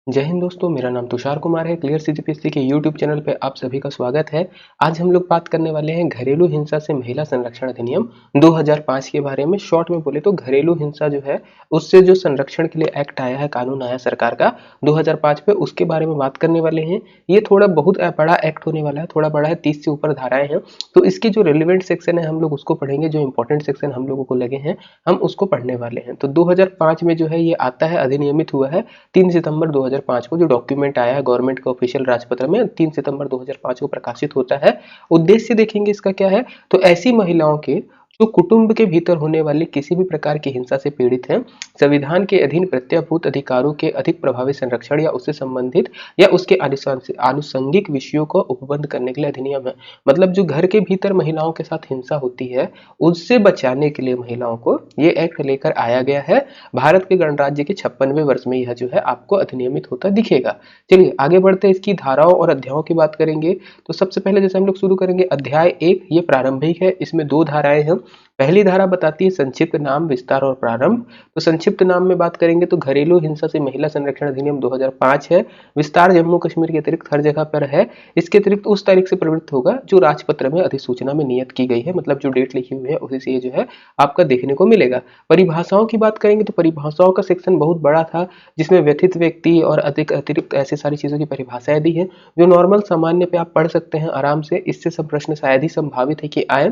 जय हिंद दोस्तों, मेरा नाम तुषार कुमार है। क्लियर सीजीपीएससी के यूट्यूब चैनल पे आप सभी का स्वागत है। आज हम लोग बात करने वाले हैं घरेलू हिंसा से महिला संरक्षण अधिनियम 2005 के बारे में। शॉर्ट में बोले तो घरेलू हिंसा जो है उससे जो संरक्षण के लिए एक्ट आया है, कानून आया सरकार का 2005 पे, उसके बारे में बात करने वाले हैं। ये थोड़ा बहुत बड़ा एक्ट होने वाला है, थोड़ा बड़ा है, 30 से ऊपर धाराएं हैं। तो इसकी जो रिलेवेंट सेक्शन है हम लोग उसको पढ़ेंगे, जो इंपॉर्टेंट सेक्शन हम लोगों को लगे हैं हम उसको पढ़ने वाले हैं। तो 2005 में जो है ये आता है, अधिनियमित हुआ है 3 सितंबर 2005 को। जो डॉक्यूमेंट आया है गवर्नमेंट के ऑफिशियल राजपत्र में 3 सितंबर 2005 को प्रकाशित होता है। उद्देश्य देखेंगे इसका क्या है, तो ऐसी महिलाओं के जो कुटुंब के भीतर होने वाली किसी भी प्रकार की हिंसा से पीड़ित हैं, संविधान के अधीन प्रत्याभूत अधिकारों के अधिक प्रभावी संरक्षण या उससे संबंधित या उसके आनुषंगिक विषयों को उपबंध करने के लिए अधिनियम है। मतलब जो घर के भीतर महिलाओं के साथ हिंसा होती है उससे बचाने के लिए महिलाओं को ये एक्ट लेकर आया गया है। भारत के गणराज्य के 56वें वर्ष में यह जो है आपको अधिनियमित होता दिखेगा। चलिए आगे बढ़ते हैं, इसकी धाराओं और अध्यायों की बात करेंगे। तो सबसे पहले जैसे हम लोग शुरू करेंगे अध्याय 1, ये प्रारंभिक है, इसमें 2 धाराएं हैं। पहली धारा बताती है संक्षिप्त नाम, विस्तार और प्रारंभ। तो संक्षिप्त नाम में बात करेंगे तो घरेलू हिंसा से महिला संरक्षण अधिनियम 2005 है। विस्तार जम्मू कश्मीर के अतिरिक्त हर जगह पर है। इसके अतिरिक्त उस तारीख से प्रवृत्त होगा जो राजपत्र में अधिसूचना में नियत की गई है, मतलब जो डेट लिखी हुई है उसी से ये जो है आपका देखने को मिलेगा। परिभाषाओं की बात करेंगे तो परिभाषाओं का सेक्शन बहुत बड़ा था, जिसमें व्यथित व्यक्ति और अधिक अतिरिक्त ऐसे सारी चीजों की परिभाषाएं दी है जो नॉर्मल सामान्य पे आप पढ़ सकते हैं आराम से। इससे सब प्रश्न शायद ही संभावित है कि आए।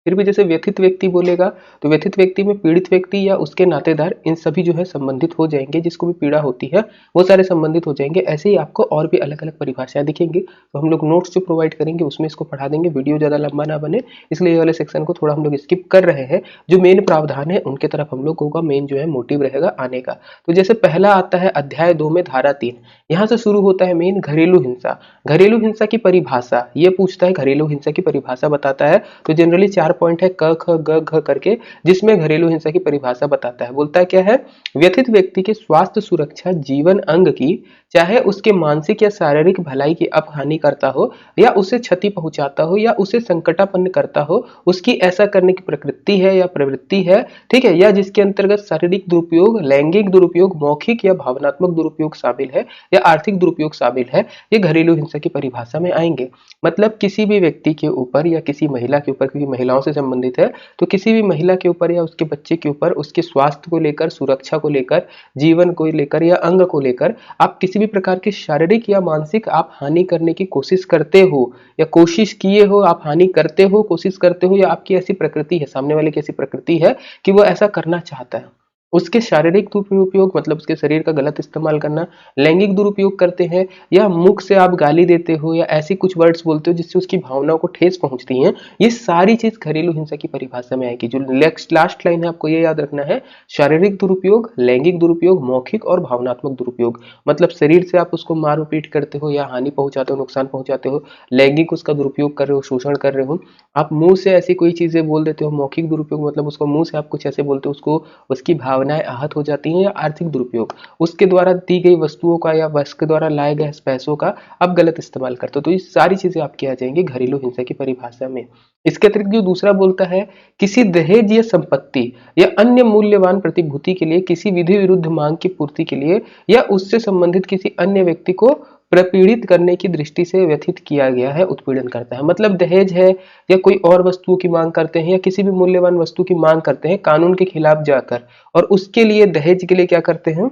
फिर भी जैसे व्यथित व्यक्ति बोलेगा तो व्यथित व्यक्ति में पीड़ित व्यक्ति या उसके नातेदार, इन सभी जो है संबंधित हो जाएंगे। जिसको भी पीड़ा होती है वो सारे संबंधित हो जाएंगे। ऐसे ही आपको और भी अलग अलग परिभाषाएं दिखेंगी, तो हम लोग नोट्स जो प्रोवाइड करेंगे उसमें इसको पढ़ा देंगे, वीडियो ज़्यादा लंबा ना बने इसलिए ये वाले सेक्शन को थोड़ा हम लोग स्किप कर रहे हैं। जो मेन प्रावधान है उनके तरफ हम लोगों का मेन जो है मोटिव रहेगा आने का। तो जैसे पहला आता है अध्याय 2 में धारा 3, यहाँ से शुरू होता है मेन घरेलू हिंसा। घरेलू हिंसा की परिभाषा ये पूछता है, घरेलू हिंसा की परिभाषा बताता है। तो जनरली 4 पॉइंट है, क ख ग घ करके, जिसमें घरेलू हिंसा की परिभाषा बताता है। बोलता है क्या है, व्यथित व्यक्ति के स्वास्थ्य, सुरक्षा, जीवन अंग की, चाहे उसके मानसिक या शारीरिक भलाई की अपहानि करता हो या उसे क्षति पहुंचाता हो या उसे संकटापन्न करता हो, उसकी ऐसा करने की प्रकृति है या प्रवृत्ति है, ठीक है, या जिसके अंतर्गत शारीरिक दुरुपयोग, लैंगिक दुरुपयोग, मौखिक या भावनात्मक दुरुपयोग शामिल है या आर्थिक दुरुपयोग शामिल है, ये घरेलू हिंसा की परिभाषा में आएंगे। मतलब किसी भी व्यक्ति के ऊपर या किसी महिला के ऊपर, क्योंकि महिलाओं से संबंधित है, तो किसी भी महिला के ऊपर या उसके बच्चे के ऊपर उसके स्वास्थ्य को लेकर, सुरक्षा को लेकर, जीवन को लेकर या अंग को लेकर आप किसी भी प्रकार की शारीरिक या मानसिक आप हानि करने की कोशिश करते हो या कोशिश किए हो, आप हानि करते हो, कोशिश करते हो, या आपकी ऐसी प्रकृति है, सामने वाले की ऐसी प्रकृति है कि वो ऐसा करना चाहता है, उसके शारीरिक दुरुपयोग मतलब उसके शरीर का गलत इस्तेमाल करना, लैंगिक दुरुपयोग करते हैं, या मुख से आप गाली देते हो या ऐसी कुछ वर्ड्स बोलते हो जिससे उसकी भावनाओं को ठेस पहुंचती है, ये सारी चीज घरेलू हिंसा की परिभाषा में आएगी। जो लास्ट लाइन है आपको ये याद रखना है, शारीरिक दुरुपयोग, लैंगिक दुरुपयोग, मौखिक और भावनात्मक दुरुपयोग। मतलब शरीर से आप उसको मार पीट करते हो या हानि पहुंचाते हो, नुकसान पहुंचाते हो, लैंगिक उसका दुरुपयोग कर रहे हो, शोषण कर रहे हो, आप मुंह से ऐसी कोई चीजें बोल देते हो। मौखिक दुरुपयोग मतलब उसको मुंह से आप कुछ ऐसे बोलते हो उसको उसकी भावनाएं आहत हो जाती हैं। या आर्थिक दुरुपयोग, उसके द्वारा दी गई वस्तुओं का या उसके द्वारा लाए गए पैसों का आप गलत इस्तेमाल करते हो। तो ये सारी चीजें आपकी आ जाएंगी घरेलू हिंसा की परिभाषा में। इसके अतिरिक्त जो दूसरा बोलता है, किसी दहेज या संपत्ति या अन्य मूल्यवान प्रतिभूति के लिए किसी विधि विरुद्ध मांग की पूर्ति के लिए या उससे संबंधित किसी अन्य व्यक्ति को प्रपीड़ित करने की दृष्टि से व्यथित किया गया है, उत्पीड़न करता है। मतलब दहेज है या कोई और वस्तुओं की मांग करते हैं या किसी भी मूल्यवान वस्तु की मांग करते हैं कानून के खिलाफ जाकर, और उसके लिए दहेज के लिए क्या करते हैं,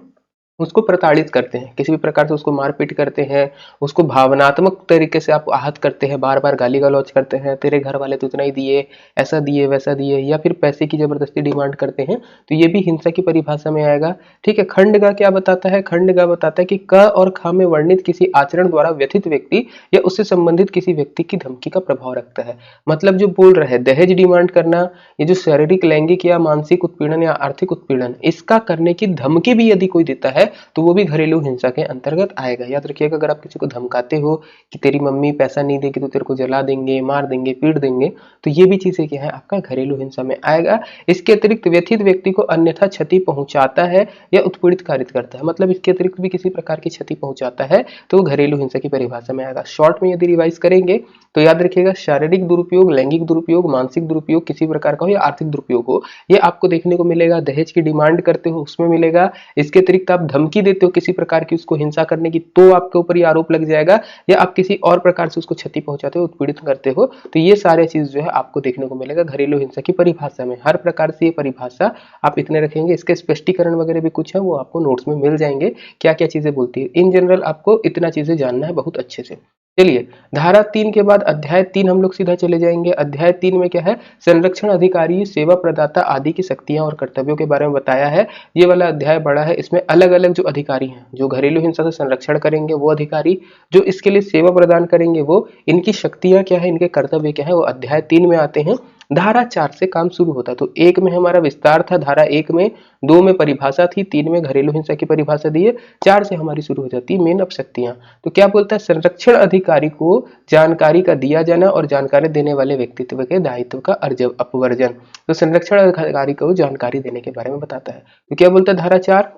उसको प्रताड़ित करते हैं, किसी भी प्रकार से उसको मारपीट करते हैं, उसको भावनात्मक तरीके से आप आहत करते हैं, बार बार गाली गलौज करते हैं, तेरे घर वाले तो इतना ही दिए, ऐसा दिए वैसा दिए, या फिर पैसे की जबरदस्ती डिमांड करते हैं, तो ये भी हिंसा की परिभाषा में आएगा। ठीक है। खंड ग क्या बताता है, खंड ग बताता है कि क और ख में वर्णित किसी आचरण द्वारा व्यथित व्यक्ति या उससे संबंधित किसी व्यक्ति की धमकी का प्रभाव रखता है। मतलब जो बोल रहे हैं दहेज डिमांड करना, ये जो शारीरिक, लैंगिक या मानसिक उत्पीड़न या आर्थिक उत्पीड़न, इसका करने की धमकी भी यदि कोई देता है तो वो भी घरेलू हिंसा के अंतर्गत आएगा। याद रखिएगा, अगर आप किसी को धमकाते हो कि तेरी मम्मी पैसा नहीं देगी तो तेरे को जला देंगे, मार देंगे, पीट देंगे, तो ये भी चीजें क्या है आपका घरेलू हिंसा में आएगा। इसके अतिरिक्त व्यथित व्यक्ति को अन्यथा क्षति पहुंचाता है या उत्पीड़ित कारित करता है, मतलब इसके अतिरिक्त भी किसी प्रकार की क्षति पहुंचाता है तो वो घरेलू हिंसा की परिभाषा में आएगा। शॉर्ट में यदि रिवाइज करेंगे तो याद रखिएगा, शारीरिक दुरुपयोग, लैंगिक दुरुपयोग, मानसिक दुरुपयोग किसी प्रकार का हो या आर्थिक दुरुपयोग हो, ये आपको देखने को मिलेगा। दहेज की डिमांड करते हो उसमें मिलेगा। इसके अतिरिक्त आप धमकी देते हो किसी प्रकार की उसको हिंसा करने की, तो आपके ऊपर ये आरोप लग जाएगा, या आप किसी और प्रकार से उसको क्षति पहुंचाते हो, उत्पीड़ित करते हो, तो ये सारे चीज जो है आपको देखने को मिलेगा घरेलू हिंसा की परिभाषा में। हर प्रकार से ये परिभाषा आप इतने रखेंगे, इसके स्पष्टीकरण वगैरह भी कुछ है वो आपको नोट्स में मिल जाएंगे, क्या क्या चीजें बोलती है। इन जनरल आपको इतना चीजें जानना है बहुत अच्छे से। चलिए, धारा 3 के बाद अध्याय 3 हम लोग सीधा चले जाएंगे। अध्याय 3 में क्या है, संरक्षण अधिकारी, सेवा प्रदाता आदि की शक्तियां और कर्तव्यों के बारे में बताया है। ये वाला अध्याय बड़ा है, इसमें अलग अलग जो अधिकारी हैं, जो घरेलू हिंसा से संरक्षण करेंगे वो अधिकारी, जो इसके लिए सेवा प्रदान करेंगे वो, इनकी शक्तियां क्या है, इनके कर्तव्य क्या है, वो अध्याय 3 में आते हैं। धारा 4 से काम शुरू होता है। तो 1 में हमारा विस्तार था, धारा 1 में, 2 में परिभाषा थी, 3 में घरेलू हिंसा की परिभाषा दी है, 4 से हमारी शुरू हो जाती है मेन अब शक्तियां। तो क्या बोलता है, संरक्षण अधिकारी को जानकारी का दिया जाना और जानकारी देने वाले व्यक्तित्व के दायित्व का अपवर्जन। तो संरक्षण अधिकारी को जानकारी देने के बारे में बताता है। तो क्या बोलता है धारा 4,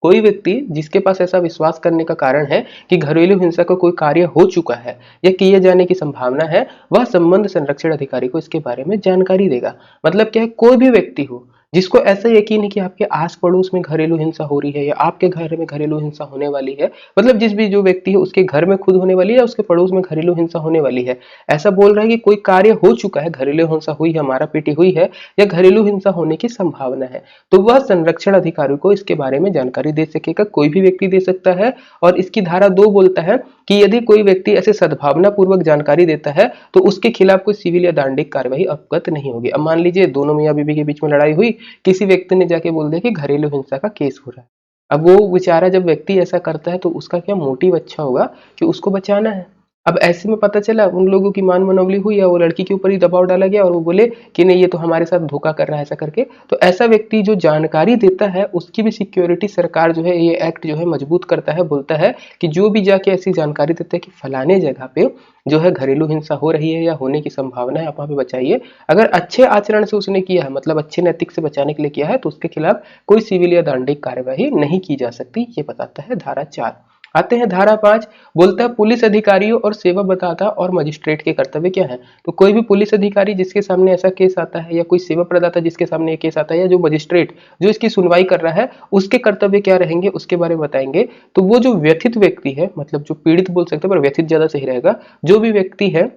कोई व्यक्ति जिसके पास ऐसा विश्वास करने का कारण है कि घरेलू हिंसा का कोई कार्य हो चुका है या किए जाने की संभावना है, वह संबंध संरक्षण अधिकारी को इसके बारे में जानकारी देगा। मतलब क्या है, कोई भी व्यक्ति हो जिसको ऐसा यकीन है कि आपके आस पड़ोस में घरेलू हिंसा हो रही है या आपके घर में घरेलू हिंसा होने वाली है, मतलब जिस भी जो व्यक्ति है उसके घर में खुद होने वाली है या उसके पड़ोस में घरेलू हिंसा होने वाली है, ऐसा बोल रहा है कि कोई कार्य हो चुका है, घरेलू हिंसा हुई है, मारा पीटी हुई है या घरेलू हिंसा होने की संभावना है, तो वह संरक्षण अधिकारी को इसके बारे में जानकारी दे सकेगा। कोई भी व्यक्ति दे सकता है। और इसकी धारा 2 बोलता है कि यदि कोई व्यक्ति ऐसे सद्भावना पूर्वक जानकारी देता है तो उसके खिलाफ कोई सिविल या दंडिक कार्यवाही अवगत नहीं होगी। अब मान लीजिए दोनों मियाँ बीवी के बीच में लड़ाई हुई, किसी व्यक्ति ने जाके बोल दिया कि घरेलू हिंसा का केस हो रहा है। अब वो बेचारा जब व्यक्ति ऐसा करता है तो उसका क्या मोटिव अच्छा होगा कि उसको बचाना है। अब ऐसे में पता चला उन लोगों की मान मनौली हुई या वो लड़की के ऊपर ही दबाव डाला गया और वो बोले कि नहीं ये तो हमारे साथ धोखा कर रहा है ऐसा करके, तो ऐसा व्यक्ति जो जानकारी देता है उसकी भी सिक्योरिटी सरकार जो है, ये एक्ट जो है मजबूत करता है। बोलता है कि जो भी जाके ऐसी जानकारी देता है कि फलाने जगह पे जो है घरेलू हिंसा हो रही है या होने की संभावना है, आप वहां पे बचाइए। अगर अच्छे आचरण से उसने किया है, मतलब अच्छे नैतिक से बचाने के लिए किया है, तो उसके खिलाफ कोई सिविल या दंडिक कार्यवाही नहीं की जा सकती। ये बताता है धारा 4। आते हैं धारा 5, बोलता है पुलिस अधिकारियों और सेवा प्रदाता और मजिस्ट्रेट के कर्तव्य क्या है। तो कोई भी पुलिस अधिकारी जिसके सामने ऐसा केस आता है या कोई सेवा प्रदाता जिसके सामने ये केस आता है या जो मजिस्ट्रेट जो इसकी सुनवाई कर रहा है, उसके कर्तव्य क्या रहेंगे उसके बारे में बताएंगे। तो वो जो व्यथित व्यक्ति है, मतलब जो पीड़ित बोल सकते हैं पर व्यथित ज्यादा सही रहेगा, जो भी व्यक्ति है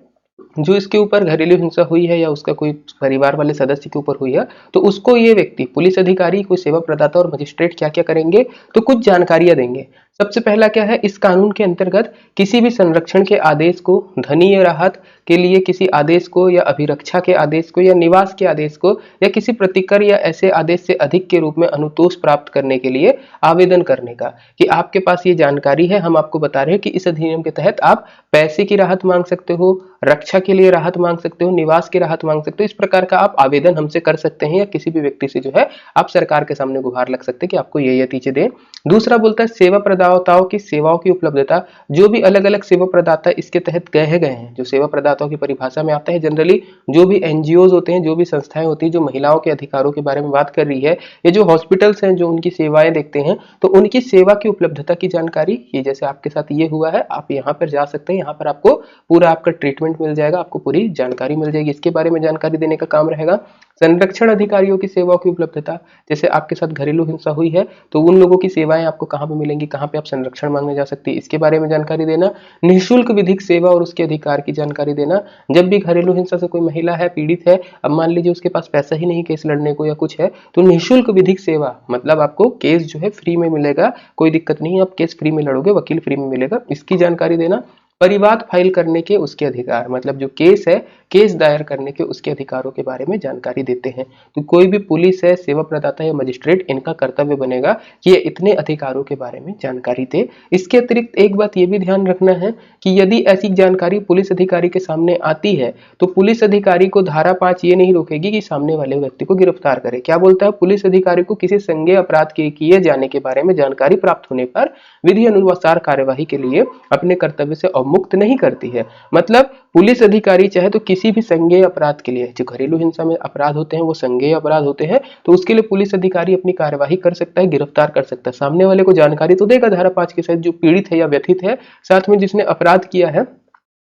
जो इसके ऊपर घरेलू हिंसा हुई है या उसका कोई परिवार वाले सदस्य के ऊपर हुई है, तो उसको ये व्यक्ति पुलिस अधिकारी, कोई सेवा प्रदाता और मजिस्ट्रेट क्या क्या करेंगे, तो कुछ जानकारियां देंगे। सबसे पहला क्या है, इस कानून के अंतर्गत किसी भी संरक्षण के आदेश को, धनीय राहत के लिए किसी आदेश को या अभिरक्षा के आदेश को या निवास के आदेश को या किसी प्रतिकर या ऐसे आदेश से अधिक के रूप में अनुतोष प्राप्त करने के लिए आवेदन करने का, कि आपके पास ये जानकारी है, हम आपको बता रहे हैं कि इस अधिनियम के तहत आप पैसे की राहत मांग सकते हो, रक्षा के लिए राहत मांग सकते हो, निवास की राहत मांग सकते हो। इस प्रकार का आप आवेदन हमसे कर सकते हैं या किसी भी व्यक्ति से जो है आप सरकार के सामने गुहार लग सकते हैं कि आपको ये चीजें दें। दूसरा बोलता है सेवा प्रदाताओं की सेवाओं की उपलब्धता। जो भी अलग अलग सेवा प्रदाता इसके तहत कहे गए हैं, जो सेवा प्रदाताओं की परिभाषा में आता है, जनरली जो भी एनजीओज होते हैं, जो भी संस्थाएं होती है जो महिलाओं के अधिकारों के बारे में बात कर रही है, ये जो हॉस्पिटल्स हैं जो उनकी सेवाएं देखते हैं, तो उनकी सेवा की उपलब्धता की जानकारी, ये जैसे आपके साथ ये हुआ है, आप यहाँ पर जा सकते हैं, यहाँ पर आपको पूरा आपका ट्रीटमेंट मिल जाएगा, आपको पूरी जानकारी मिल जाएगी, इसके बारे में जानकारी देने का काम रहेगा। संरक्षण अधिकारियों की सेवाओं की उपलब्धता, जैसे आपके साथ घरेलू हिंसा हुई है तो उन लोगों की सेवाएं आपको कहां पे मिलेंगी, कहां पे आप संरक्षण मांगने जा सकती है, इसके बारे में जानकारी देना। निःशुल्क विधिक सेवा और उसके अधिकार की जानकारी देना। जब भी घरेलू हिंसा से कोई महिला है, पीड़ित है, अब मान लीजिए उसके पास पैसा ही नहीं केस लड़ने को या कुछ है, तो निःशुल्क विधिक सेवा मतलब आपको केस जो है फ्री में मिलेगा, कोई दिक्कत नहीं, आप केस फ्री में लड़ोगे, वकील फ्री में मिलेगा, इसकी जानकारी देना। परिवाद फाइल करने के उसके अधिकार, मतलब जो केस है, केस दायर करने के उसके अधिकारों के बारे में जानकारी देते हैं। तो कोई भी पुलिस है, सेवा प्रदाता या मजिस्ट्रेट, इनका कर्तव्य बनेगा कि ये इतने अधिकारों के बारे में जानकारी दे। इसके अतिरिक्त एक बात ये भी ध्यान रखना है कि यदि ऐसी जानकारी पुलिस अधिकारी के सामने आती है तो पुलिस अधिकारी को धारा 5 ये नहीं रोकेगी कि सामने वाले व्यक्ति को गिरफ्तार करे। क्या बोलता है, पुलिस अधिकारी को किसी संज्ञेय अपराध के किए जाने के बारे में जानकारी प्राप्त होने पर विधि अनुसार कार्यवाही के लिए अपने कर्तव्य से मुक्त नहीं करती है। मतलब पुलिस अधिकारी चाहे तो किसी भी संज्ञेय अपराध के लिए, जो घरेलू हिंसा में अपराध होते हैं वो संज्ञेय अपराध होते हैं, तो उसके लिए पुलिस अधिकारी अपनी कार्यवाही कर सकता है, गिरफ्तार कर सकता है। सामने वाले को जानकारी तो देगा धारा 5 के साथ, जो पीड़ित है या व्यथित है, साथ में जिसने अपराध किया है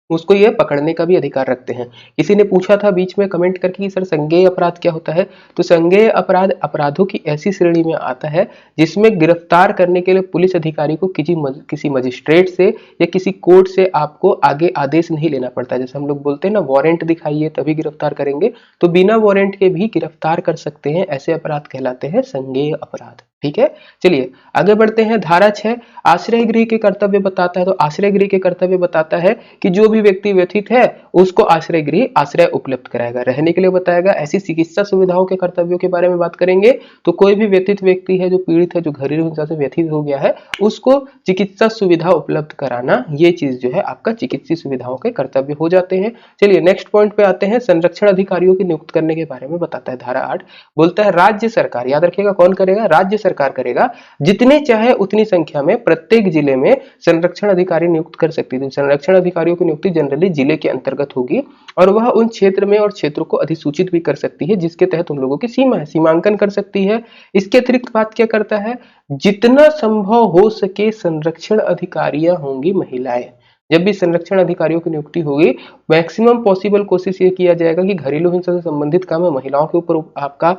उसको ये पकड़ने का भी अधिकार रखते हैं। किसी ने पूछा था बीच में कमेंट करके कि सर संज्ञेय अपराध क्या होता है? तो संज्ञेय अपराध अपराधों की ऐसी श्रेणी में आता है जिसमें गिरफ्तार करने के लिए पुलिस अधिकारी को किसी मजिस्ट्रेट से या किसी कोर्ट से आपको आगे आदेश नहीं लेना पड़ता। जैसे हम लोग बोलते हैं ना, वारंट दिखाइए तभी गिरफ्तार करेंगे, तो बिना वारंट के भी गिरफ्तार कर सकते हैं। ऐसे अपराध कहलाते हैं संज्ञेय अपराध। ठीक है, चलिए आगे बढ़ते हैं। धारा 6 आश्रय गृह के कर्तव्य बताता है। तो आश्रय गृह के कर्तव्य बताता है कि जो भी व्यक्ति व्यथित है उसको आश्रय गृह आश्रय उपलब्ध कराएगा, रहने के लिए बताएगा। ऐसी चिकित्सा सुविधाओं के कर्तव्यों के बारे में बात करेंगे। तो कोई भी व्यथित व्यक्ति है, जो पीड़ित है, जो घरेलू हिंसा से व्यथित हो गया है, उसको चिकित्सा सुविधा उपलब्ध कराना, ये चीज जो है आपका चिकित्सीय सुविधाओं के कर्तव्य हो जाते हैं। चलिए नेक्स्ट पॉइंट पे आते हैं। संरक्षण अधिकारियों की नियुक्त करने के बारे में बताता है। धारा 8 बोलता है राज्य सरकार, याद रखिएगा कौन करेगा? राज्य सरकार करेगा। जितने चाहे उतनी संख्या में प्रत्येक जिले में संरक्षण अधिकारी नियुक्त कर सकती है। संरक्षण अधिकारियों की नियुक्ति जनरली जिले के अंतर्गत होगी और वह उन क्षेत्र में और क्षेत्रों को अधिसूचित भी कर सकती है जिसके तहत उन लोगों की सीमा है, सीमांकन कर सकती है। इसके अतिरिक्त बात क्या करता है? जितना संभव हो सके संरक्षण अधिकारियां होंगी महिलाएं। जब भी संरक्षण अधिकारियों की नियुक्ति होगी, मैक्सिमम पॉसिबल कोशिश ये किया जाएगा कि घरेलू हिंसा से संबंधित काम है, महिलाओं के ऊपर आपका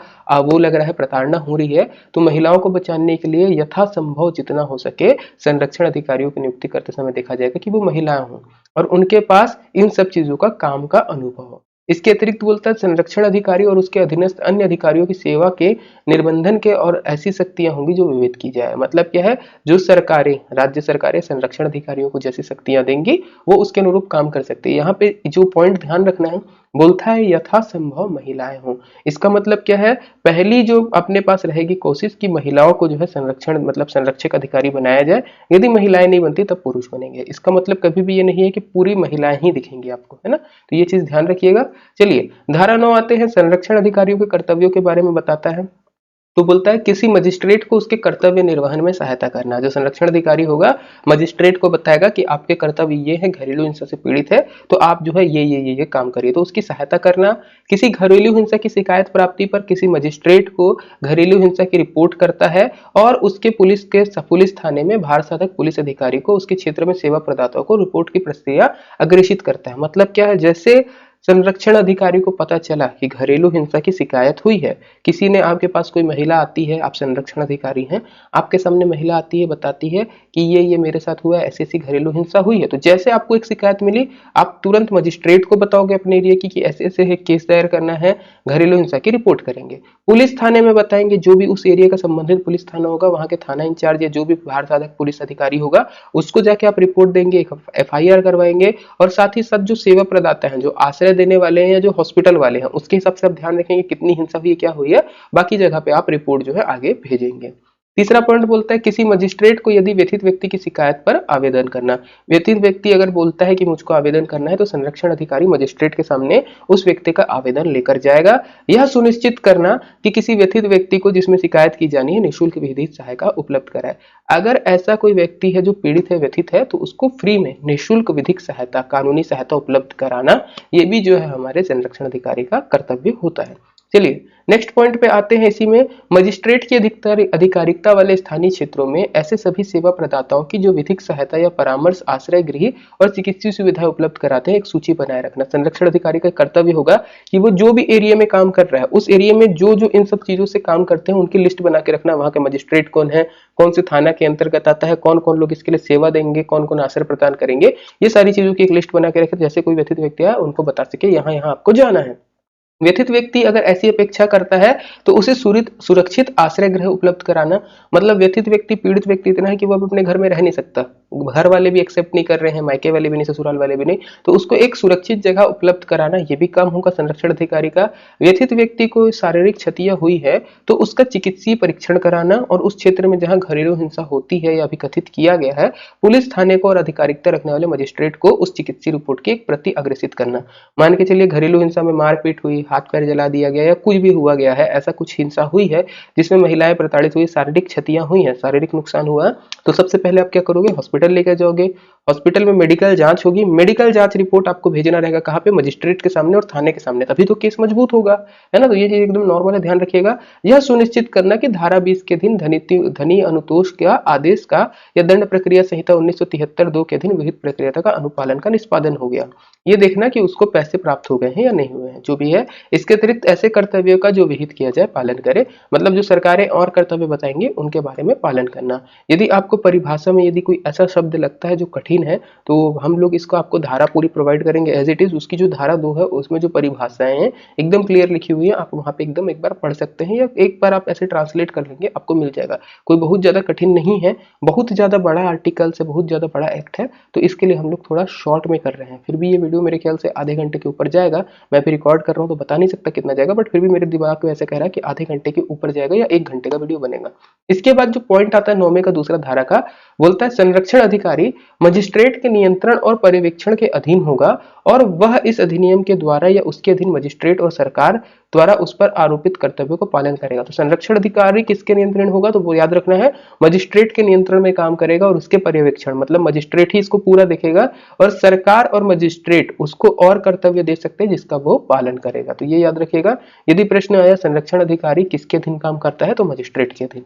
वो लग रहा है प्रताड़ना हो रही है, तो महिलाओं को बचाने के लिए यथासंभव जितना हो सके संरक्षण अधिकारियों की नियुक्ति करते समय देखा जाएगा कि वो महिलाएं हों और उनके पास इन सब चीजों का काम का अनुभव हो। इसके अतिरिक्त बोलता है संरक्षण अधिकारी और उसके अधीनस्थ अन्य अधिकारियों की सेवा के निर्बंधन के और ऐसी शक्तियां होंगी जो विविध की जाए। मतलब क्या है? जो सरकारें, राज्य सरकारें संरक्षण अधिकारियों को जैसी शक्तियां देंगी वो उसके अनुरूप काम कर सकते हैं। यहाँ पे जो पॉइंट ध्यान रखना है, बोलता है यथासंभव महिलाएं हों। इसका मतलब क्या है? पहली जो अपने पास रहेगी कोशिश कि महिलाओं को जो है संरक्षण मतलब संरक्षक अधिकारी बनाया जाए। यदि महिलाएं नहीं बनती तब पुरुष बनेंगे। इसका मतलब कभी भी ये नहीं है कि पूरी महिलाएं ही दिखेंगी आपको, है ना? तो ये चीज ध्यान रखिएगा। चलिए धारा 9 आते हैं। संरक्षण अधिकारियों के कर्तव्यों के बारे में बताता है। तो बोलता है किसी मजिस्ट्रेट को उसके कर्तव्य निर्वहन में सहायता करना। जो संरक्षण अधिकारी होगा मजिस्ट्रेट को बताएगा कि आपके कर्तव्य ये है, घरेलू हिंसा से पीड़ित है तो आप जो है ये काम करिए, तो उसकी सहायता करना। किसी घरेलू हिंसा की शिकायत प्राप्ति पर किसी मजिस्ट्रेट को घरेलू हिंसा की रिपोर्ट करता है और उसके पुलिस थाने में भार साधक पुलिस अधिकारी को उसके क्षेत्र में सेवा प्रदाताओं को रिपोर्ट की प्रक्रिया अग्रेषित करता है। मतलब क्या है? जैसे संरक्षण अधिकारी को पता चला कि घरेलू हिंसा की शिकायत हुई है, किसी ने आपके पास कोई महिला आती है, आप संरक्षण अधिकारी हैं, आपके सामने महिला आती है, बताती है कि ये मेरे साथ हुआ है, ऐसी ऐसी घरेलू हिंसा हुई है। तो जैसे आपको एक शिकायत मिली, आप तुरंत मजिस्ट्रेट को बताओगे अपने एरिया की कि ऐसे ऐसे है, केस दायर करना है, घरेलू हिंसा की रिपोर्ट करेंगे। पुलिस थाने में बताएंगे, जो भी उस एरिया का संबंधित पुलिस थाना होगा वहां के थाना इंचार्ज या जो भी भार साधक पुलिस अधिकारी होगा उसको जाके आप रिपोर्ट देंगे, FIR करवाएंगे। और साथ ही साथ जो सेवा प्रदाता हैं, जो आश्रय देने वाले हैं या जो हॉस्पिटल वाले हैं, उसके हिसाब से आप ध्यान रखेंगे कितनी हिंसा हुई है, क्या हुई है, बाकी जगह पे आप रिपोर्ट जो है आगे भेजेंगे। तीसरा पॉइंट बोलता है किसी मजिस्ट्रेट को यदि व्यथित व्यक्ति की शिकायत पर आवेदन करना। व्यथित व्यक्ति अगर बोलता है कि मुझको आवेदन करना है तो संरक्षण अधिकारी मजिस्ट्रेट के सामने उस व्यक्ति का आवेदन लेकर जाएगा। यह सुनिश्चित करना कि किसी व्यथित व्यक्ति को जिसमें शिकायत की जानी है निःशुल्क विधिक सहायता उपलब्ध कराए। अगर ऐसा कोई व्यक्ति है जो पीड़ित है, व्यथित है, तो उसको फ्री में निःशुल्क विधिक सहायता, कानूनी सहायता उपलब्ध कराना, ये भी जो है हमारे संरक्षण अधिकारी का कर्तव्य होता है। चलिए नेक्स्ट पॉइंट पे आते हैं। इसी में मजिस्ट्रेट की अधिकारिकता वाले स्थानीय क्षेत्रों में ऐसे सभी सेवा प्रदाताओं की जो विधिक सहायता या परामर्श, आश्रय गृह और चिकित्सीय सुविधाएं उपलब्ध कराते हैं एक सूची बनाए रखना। संरक्षण अधिकारी का कर्तव्य होगा कि वो जो भी एरिया में काम कर रहा है उस एरिया में जो जो इन सब चीजों से काम करते हैं उनकी लिस्ट बना के रखना। वहां के मजिस्ट्रेट कौन है, कौन से थाना के अंतर्गत आता है, कौन कौन लोग इसके लिए सेवा देंगे, कौन कौन आश्रय प्रदान करेंगे, ये सारी चीजों की एक लिस्ट बना के रखे, जैसे कोई व्यथित व्यक्ति है उनको बता सके यहाँ यहाँ आपको जाना है। व्यथित व्यक्ति अगर ऐसी अपेक्षा करता है तो उसे सुरक्षित आश्रय गृह उपलब्ध कराना। मतलब व्यथित व्यक्ति, पीड़ित व्यक्ति इतना है कि वो अब अपने घर में रह नहीं सकता, घर वाले भी एक्सेप्ट नहीं कर रहे हैं, मायके वाले भी नहीं, ससुराल वाले भी नहीं, तो उसको एक सुरक्षित जगह उपलब्ध कराना, ये भी काम होगा संरक्षण अधिकारी का। व्यथित व्यक्ति को शारीरिक क्षतियां हुई है तो उसका चिकित्सीय परीक्षण कराना और उस क्षेत्र में जहां घरेलू हिंसा होती है या अभी कथित किया गया है, पुलिस थाने को और अधिकारिकता रखने वाले मजिस्ट्रेट को उस चिकित्सीय रिपोर्ट की एक प्रति अग्रेषित करना। मान के चलिए घरेलू हिंसा में मारपीट हुई, हाथ पैर जला दिया गया या कुछ भी हुआ गया है, ऐसा कुछ हिंसा हुई है जिसमें महिलाएं प्रताड़ित हुई, शारीरिक क्षतियां हुई हैं, शारीरिक नुकसान हुआ, तो सबसे पहले आप क्या करोगे? हॉस्पिटल हॉस्पिटल लेकर जाओगे, हॉस्पिटल में मेडिकल जांच होगी, मेडिकल जांच रिपोर्ट आपको भेजना रहेगा कहाँ पे, मजिस्ट्रेट के सामने और थाने के सामने, तभी तो केस मजबूत होगा, है ना। तो ये चीज एकदम नॉर्मल है, ध्यान रखिएगा। यह सुनिश्चित करना कि धारा 20 के अधीन धनी अनुतोष का आदेश का या दंड प्रक्रिया संहिता 1973(2) के अधीन विहित प्रक्रिया का अनुपालन का निष्पादन हो गया। ये देखना कि उसको पैसे प्राप्त हो गए हैं या नहीं हुए हैं, जो भी है। इसके अतिरिक्त ऐसे कर्तव्यों का जो विहित किया जाए पालन करे, मतलब जो सरकारें और कर्तव्य बताएंगे उनके बारे में पालन करना। यदि आपको परिभाषा में यदि कोई ऐसा शब्द लगता है जो कठिन है, तो हम लोग इसको आपको धारा पूरी प्रोवाइड करेंगे एज इट इज। उसकी जो धारा 2 है उसमें जो परिभाषाएं हैं एकदम क्लियर लिखी हुई है, आप वहां पे एकदम एक बार पढ़ सकते हैं, या एक बार आप ऐसे ट्रांसलेट कर लेंगे आपको मिल जाएगा। कोई बहुत ज्यादा कठिन नहीं है, बहुत ज्यादा बड़ा आर्टिकल से बहुत ज्यादा बड़ा एक्ट है, तो इसके लिए हम लोग थोड़ा शॉर्ट में कर रहे हैं। फिर भी ये वीडियो मेरे ख्याल से आधे घंटे के ऊपर जाएगा। मैं भी रिकॉर्ड कर रहा हूँ तो बता नहीं सकता कितना जाएगा, बट फिर भी मेरे दिमाग में ऐसा कह रहा है कि आधे घंटे के ऊपर जाएगा या 1 घंटे का वीडियो बनेगा। इसके बाद जो पॉइंट आता है 9वें का दूसरा धारा का, बोलता है संरक्षण अधिकारी मजिस्ट्रेट के नियंत्रण और पर्यवेक्षण के अधीन होगा और वह इस अधिनियम के द्वारा या उसके अधीन मजिस्ट्रेट और सरकार द्वारा उस पर आरोपित कर्तव्यों को पालन करेगा। तो संरक्षण अधिकारी किसके नियंत्रण होगा, तो वो याद रखना है मजिस्ट्रेट के नियंत्रण में काम करेगा और उसके पर्यवेक्षण, मतलब मजिस्ट्रेट ही इसको पूरा देखेगा और सरकार और मजिस्ट्रेट उसको और कर्तव्य दे सकते हैं जिसका वो पालन करेगा। तो ये याद रखिएगा। यदि प्रश्न आया संरक्षण अधिकारी किसके अधीन काम करता है, तो मजिस्ट्रेट के अधीन।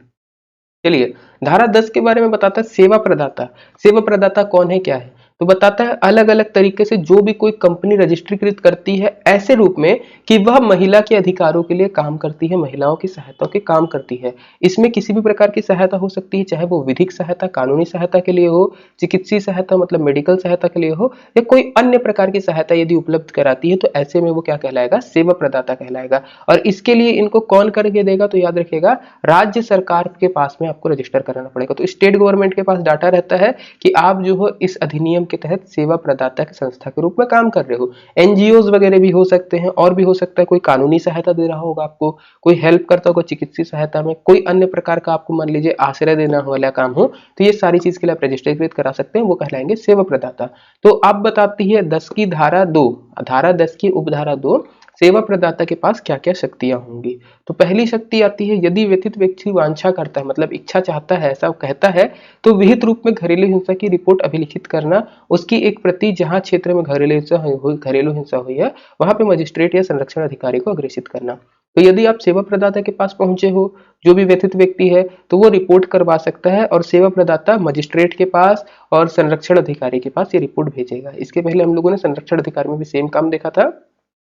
चलिए धारा 10 के बारे में बताता है सेवा प्रदाता। सेवा प्रदाता कौन है, क्या है, तो बताता है अलग अलग तरीके से जो भी कोई कंपनी रजिस्ट्रीकृत करती है ऐसे रूप में कि वह महिला के अधिकारों के लिए काम करती है, महिलाओं की सहायता के काम करती है। इसमें किसी भी प्रकार की सहायता हो सकती है, चाहे वो विधिक सहायता, कानूनी सहायता के लिए हो, चिकित्सीय सहायता मतलब मेडिकल सहायता के लिए हो, या कोई अन्य प्रकार की सहायता यदि उपलब्ध कराती है, तो ऐसे में वो क्या कहलाएगा, सेवा प्रदाता कहलाएगा। और इसके लिए इनको कौन करके देगा, तो याद रखिएगा राज्य सरकार के पास में आपको रजिस्टर कराना पड़ेगा। तो स्टेट गवर्नमेंट के पास डाटा रहता है कि आप जो हो इस अधिनियम के तहत सेवा प्रदाता की संस्था के रूप में काम कर रहे हो। एनजीओज वगैरह भी हो सकते हैं, और भी हो सकता है कोई कानूनी सहायता दे रहा होगा आपको, कोई हेल्प करता होगा चिकित्सीय सहायता में, कोई अन्य प्रकार का आपको मान लीजिए आश्रय देना वाला काम हो, तो ये सारी चीज के लिए आप रजिस्ट्रेट करा सकते हैं, वो कहलाएंगे सेवा प्रदाता। तो अब बताती है 10 की धारा 2, धारा 10 की उपधारा 2, सेवा प्रदाता के पास क्या क्या शक्तियां होंगी। तो पहली शक्ति आती है यदि व्यथित व्यक्ति वांछा करता है, मतलब इच्छा चाहता है, ऐसा कहता है, तो विहित रूप में घरेलू हिंसा की रिपोर्ट अभिलिखित करना, उसकी एक प्रति जहां क्षेत्र में घरेलू हिंसा हुई है वहां पे मजिस्ट्रेट या संरक्षण अधिकारी को अग्रेसित करना। तो यदि आप सेवा प्रदाता के पास पहुंचे हो, जो भी व्यथित व्यक्ति है, तो वो रिपोर्ट करवा सकता है और सेवा प्रदाता मजिस्ट्रेट के पास और संरक्षण अधिकारी के पास ये रिपोर्ट भेजेगा। इसके पहले हम लोगों ने संरक्षण अधिकारी में भी सेम काम देखा था,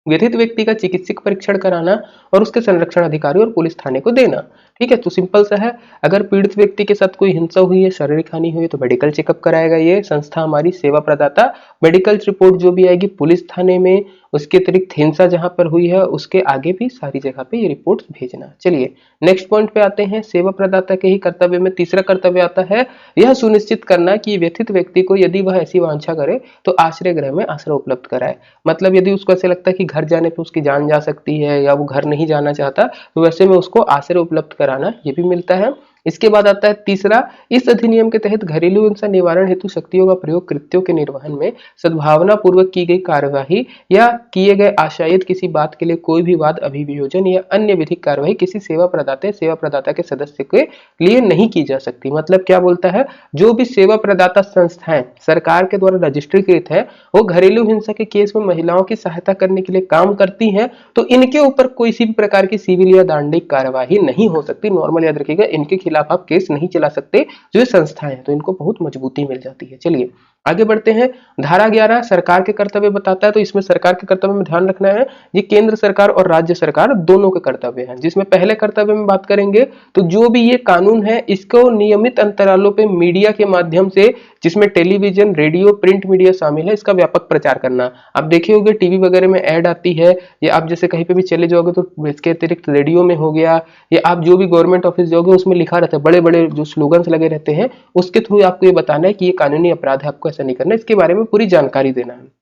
व्यथित व्यक्ति का चिकित्सक परीक्षण कराना और उसके संरक्षण अधिकारी और पुलिस थाने को देना। ठीक है, तो सिंपल सा है। अगर पीड़ित व्यक्ति के साथ कोई हिंसा हुई है, शारीरिक हानि हुई है, तो मेडिकल चेकअप कराएगा ये संस्था हमारी सेवा प्रदाता। मेडिकल रिपोर्ट जो भी आएगी पुलिस थाने में, उसके अतिरिक्त हिंसा जहां पर हुई है उसके आगे भी सारी जगह पे ये रिपोर्ट भेजना। चलिए नेक्स्ट पॉइंट पे आते हैं। सेवा प्रदाता के ही कर्तव्य में तीसरा कर्तव्य आता है यह सुनिश्चित करना कि व्यथित व्यक्ति को यदि वह ऐसी वांछा करे तो आश्रय गृह में आश्रय उपलब्ध कराए। मतलब यदि उसको ऐसे लगता है कि घर जाने पे उसकी जान जा सकती है या वो घर नहीं जाना चाहता, तो वैसे में उसको आश्रय उपलब्ध कराना ये भी मिलता है। इसके बाद आता है तीसरा, इस अधिनियम के तहत घरेलू हिंसा निवारण हेतु शक्तियों का प्रयोग कृत्यों के निर्वहन में सद्भावना पूर्वक की गई कार्यवाही या किए गए आशयित किसी बात के लिए कोई भी वाद अभियोजन या अन्य विधिक कार्यवाही किसी सेवा प्रदाता के सदस्य के लिए नहीं की जा सकती। मतलब क्या बोलता है, जो भी सेवा प्रदाता संस्थाएं सरकार के द्वारा रजिस्ट्रीकृत है, वो घरेलू हिंसा के केस में महिलाओं की सहायता करने के लिए काम करती हैं, तो इनके ऊपर कोई सी भी प्रकार की सिविल या दंडिक कार्यवाही नहीं हो सकती। नॉर्मल याद रखिएगा, इनके खिलाफ आप केस नहीं चला सकते जो संस्थाएं हैं, तो इनको बहुत मजबूती मिल जाती है। चलिए आगे बढ़ते हैं। धारा 11 सरकार के कर्तव्य बताता है, तो इसमें सरकार के कर्तव्य में ध्यान रखना है ये केंद्र सरकार और राज्य सरकार दोनों के कर्तव्य हैं। जिसमें पहले कर्तव्य में बात करेंगे तो जो भी ये कानून है इसको नियमित अंतरालों पे मीडिया के माध्यम से, जिसमें टेलीविजन, रेडियो, प्रिंट मीडिया शामिल है, इसका व्यापक प्रचार करना। आप देखे होंगे टीवी वगैरह में ऐड आती है, या आप जैसे कहीं पे भी चले जाओगे तो इसके अतिरिक्त रेडियो में हो गया, या आप जो भी गवर्नमेंट ऑफिस जाओगे उसमें लिखा रहता है, बड़े बड़े जो स्लोगन्स लगे रहते हैं, उसके थ्रू आपको ये बताना है कि ये कानूनी अपराध है, आपको ऐसा नहीं करना, इसके बारे में पूरी जानकारी देना है।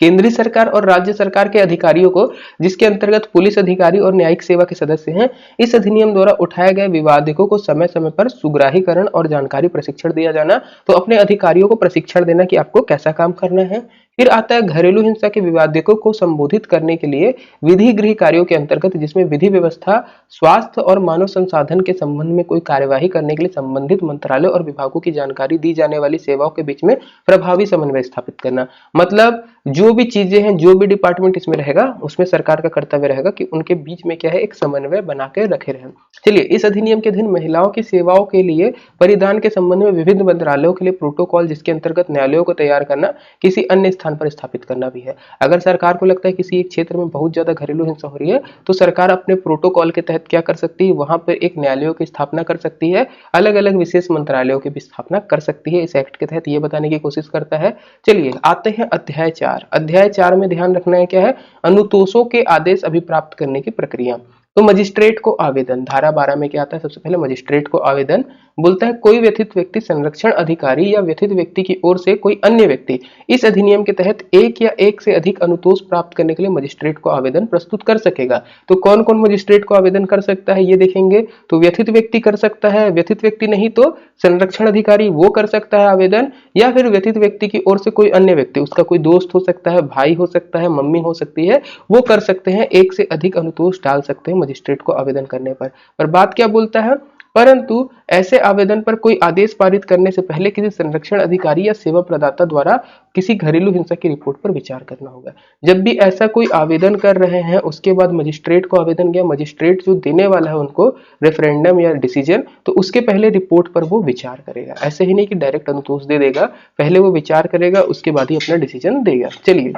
केंद्रीय सरकार और राज्य सरकार के अधिकारियों को, जिसके अंतर्गत पुलिस अधिकारी और न्यायिक सेवा के सदस्य हैं, इस अधिनियम द्वारा उठाए गए विवादों को समय समय पर सुग्राहीकरण और जानकारी प्रशिक्षण दिया जाना। तो अपने अधिकारियों को प्रशिक्षण देना कि आपको कैसा काम करना है, फिर आता है घरेलू हिंसा के विवादकों को संबोधित करने के लिए विधि गृह कार्यों के अंतर्गत, जिसमें विधि व्यवस्था, स्वास्थ्य और मानव संसाधन के संबंध में कोई कार्यवाही करने के लिए संबंधित मंत्रालय और विभागों की जानकारी दी जाने वाली सेवाओं के बीच में प्रभावी समन्वय स्थापित करना। मतलब जो भी चीजें हैं, जो भी डिपार्टमेंट इसमें रहेगा, उसमें सरकार का कर्तव्य रहेगा कि उनके बीच में क्या है, एक समन्वय बना के रखे रहे। चलिए, इस अधिनियम के अधीन महिलाओं की सेवाओं के लिए परिधान के संबंध में विभिन्न मंत्रालयों के लिए प्रोटोकॉल, जिसके अंतर्गत न्यायालयों को तैयार करना, किसी अन्य स्थान पर स्थापित करना भी है। अगर सरकार को लगता है किसी एक क्षेत्र में बहुत ज्यादा घरेलू हिंसा हो रही है, तो सरकार अपने प्रोटोकॉल के तहत क्या कर सकती है, वहां पर एक न्यायालयों की स्थापना कर सकती है, अलग अलग विशेष मंत्रालयों की भी स्थापना कर सकती है। इस एक्ट के तहत ये बताने की कोशिश करता है। चलिए आते हैं अध्याय 4। अध्याय 4 में ध्यान रखना है क्या है, अनुतोषों के आदेश अभिप्राप्त करने की प्रक्रिया। तो मजिस्ट्रेट को आवेदन, धारा 12 में क्या आता है, सबसे पहले मजिस्ट्रेट को आवेदन बोलता है, कोई व्यथित व्यक्ति संरक्षण अधिकारी या व्यथित व्यक्ति की ओर से कोई अन्य व्यक्ति इस अधिनियम के तहत एक या एक से अधिक अनुतोष प्राप्त करने के लिए मजिस्ट्रेट को आवेदन प्रस्तुत कर सकेगा। तो कौन कौन मजिस्ट्रेट को आवेदन कर सकता है ये देखेंगे। तो व्यथित व्यक्ति कर सकता है, व्यथित व्यक्ति नहीं तो संरक्षण अधिकारी वो कर सकता है आवेदन, या फिर व्यथित व्यक्ति की ओर से कोई अन्य व्यक्ति, उसका कोई दोस्त हो सकता है, भाई हो सकता है, मम्मी हो सकती है, वो कर सकते हैं, एक से अधिक अनुतोष डाल सकते हैं मजिस्ट्रेट को आवेदन करने पर बात क्या बोलता है, परंतु ऐसे आवेदन पर कोई आदेश पारित करने से पहले किसी संरक्षण अधिकारी या सेवा प्रदाता द्वारा किसी घरेलू हिंसा की रिपोर्ट पर विचार करना होगा। जब भी ऐसा कोई आवेदन कर रहे हैं, उसके बाद मजिस्ट्रेट को आवेदन गया, मजिस्ट्रेट जो देने वाला है उनको रेफरेंडम या डिसीजन, तो उसके पहले रिपोर्ट पर वो विचार करेगा। ऐसे ही नहीं कि डायरेक्ट अनुतोष दे देगा, पहले वो विचार करेगा, उसके बाद ही अपना डिसीजन देगा। चलिए,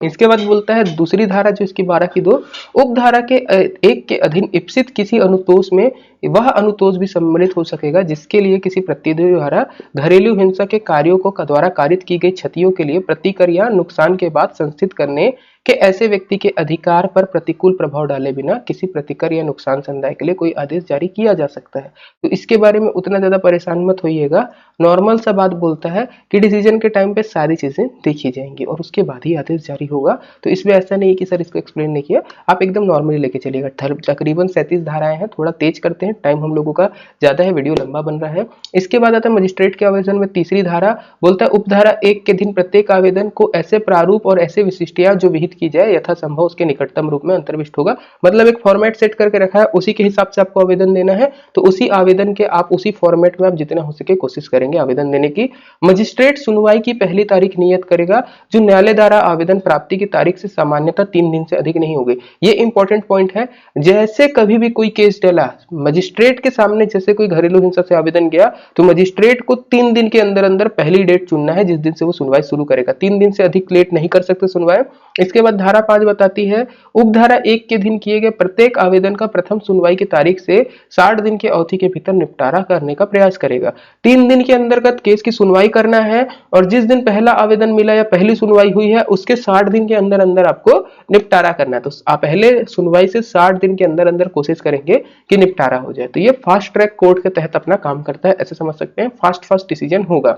इसके बाद बोलता है दूसरी धारा जो इसकी 12 की 2, उपधारा के 1 के अधीन इप्सित किसी अनुतोष में वह अनुतोष भी सम्मिलित हो सकेगा जिसके लिए किसी प्रतिद्वंदी द्वारा घरेलू हिंसा के कार्यों को द्वारा कारित की गई क्षतियों के लिए प्रतिकर या नुकसान के बाद संस्थित करने के ऐसे व्यक्ति के अधिकार पर प्रतिकूल प्रभाव डाले बिना किसी प्रतिकर या नुकसान समुदाय के लिए कोई आदेश जारी किया जा सकता है। तो इसके बारे में उतना ज्यादा परेशान मत होइएगा, नॉर्मल सा बात बोलता है कि डिसीजन के टाइम पे सारी चीजें देखी जाएंगी और उसके बाद ही आदेश जारी होगा। तो इसमें ऐसा नहीं है कि सर इसको एक्सप्लेन नहीं किया, आप एकदम नॉर्मली लेके चलिएगा। तकरीबन 37 धाराएं हैं, थोड़ा तेज करते हैं, टाइम हम लोगों का ज्यादा है, वीडियो लंबा बन रहा है। इसके बाद आता है मजिस्ट्रेट के आवेदन में तीसरी धारा, बोलता है उपधारा 1 के दिन प्रत्येक आवेदन को ऐसे प्रारूप और ऐसे विशिष्टियां जो विहित की जाए यथासंभव उसके निकटतम रूप में अंतर्विष्ट होगा। मतलब एक फॉर्मेट सेट करके रखा है, उसी के हिसाब से आपको आवेदन देना है, तो उसी आवेदन के आप उसी फॉर्मेट में आप जितना हो सके कोशिश करेंगे आवेदन देने की। मजिस्ट्रेट सुनवाई की पहली तारीख नियत करेगा जो न्यायालय द्वारा आवेदन प्राप्ति की तारीख से सामान्यतः 3 दिन से अधिक नहीं होगी। ये इंपॉर्टेंट पॉइंट है। जैसे कभी भी कोई केस डला मजिस्ट्रेट के सामने, जैसे कोई घरेलू हिंसा से आवेदन गया, तो मजिस्ट्रेट को 3 दिन के अंदर अंदर पहली डेट चुनना है जिस दिन से वो सुनवाई शुरू करेगा। 3 दिन से अधिक लेट नहीं कर सकते सुनवाई। इसके बाद धारा 5 बताती है उपधारा 1 के दिन किए गए प्रत्येक आवेदन का प्रथम सुनवाई की तारीख से 60 दिन की अवधि के भीतर निपटारा करने का प्रयास करेगा। 3 दिन के अंतर्गत केस की सुनवाई करना है और जिस दिन पहला आवेदन मिला या पहली सुनवाई हुई है उसके 60 दिन के अंदर अंदर आपको निपटारा करना है। तो आप पहले सुनवाई से 60 दिन के अंदर अंदर कोशिश करेंगे कि निपटारा हो जाए। तो ये फास्ट ट्रैक कोर्ट के तहत अपना काम करता है, ऐसे समझ सकते हैं, फास्ट डिसीजन होगा।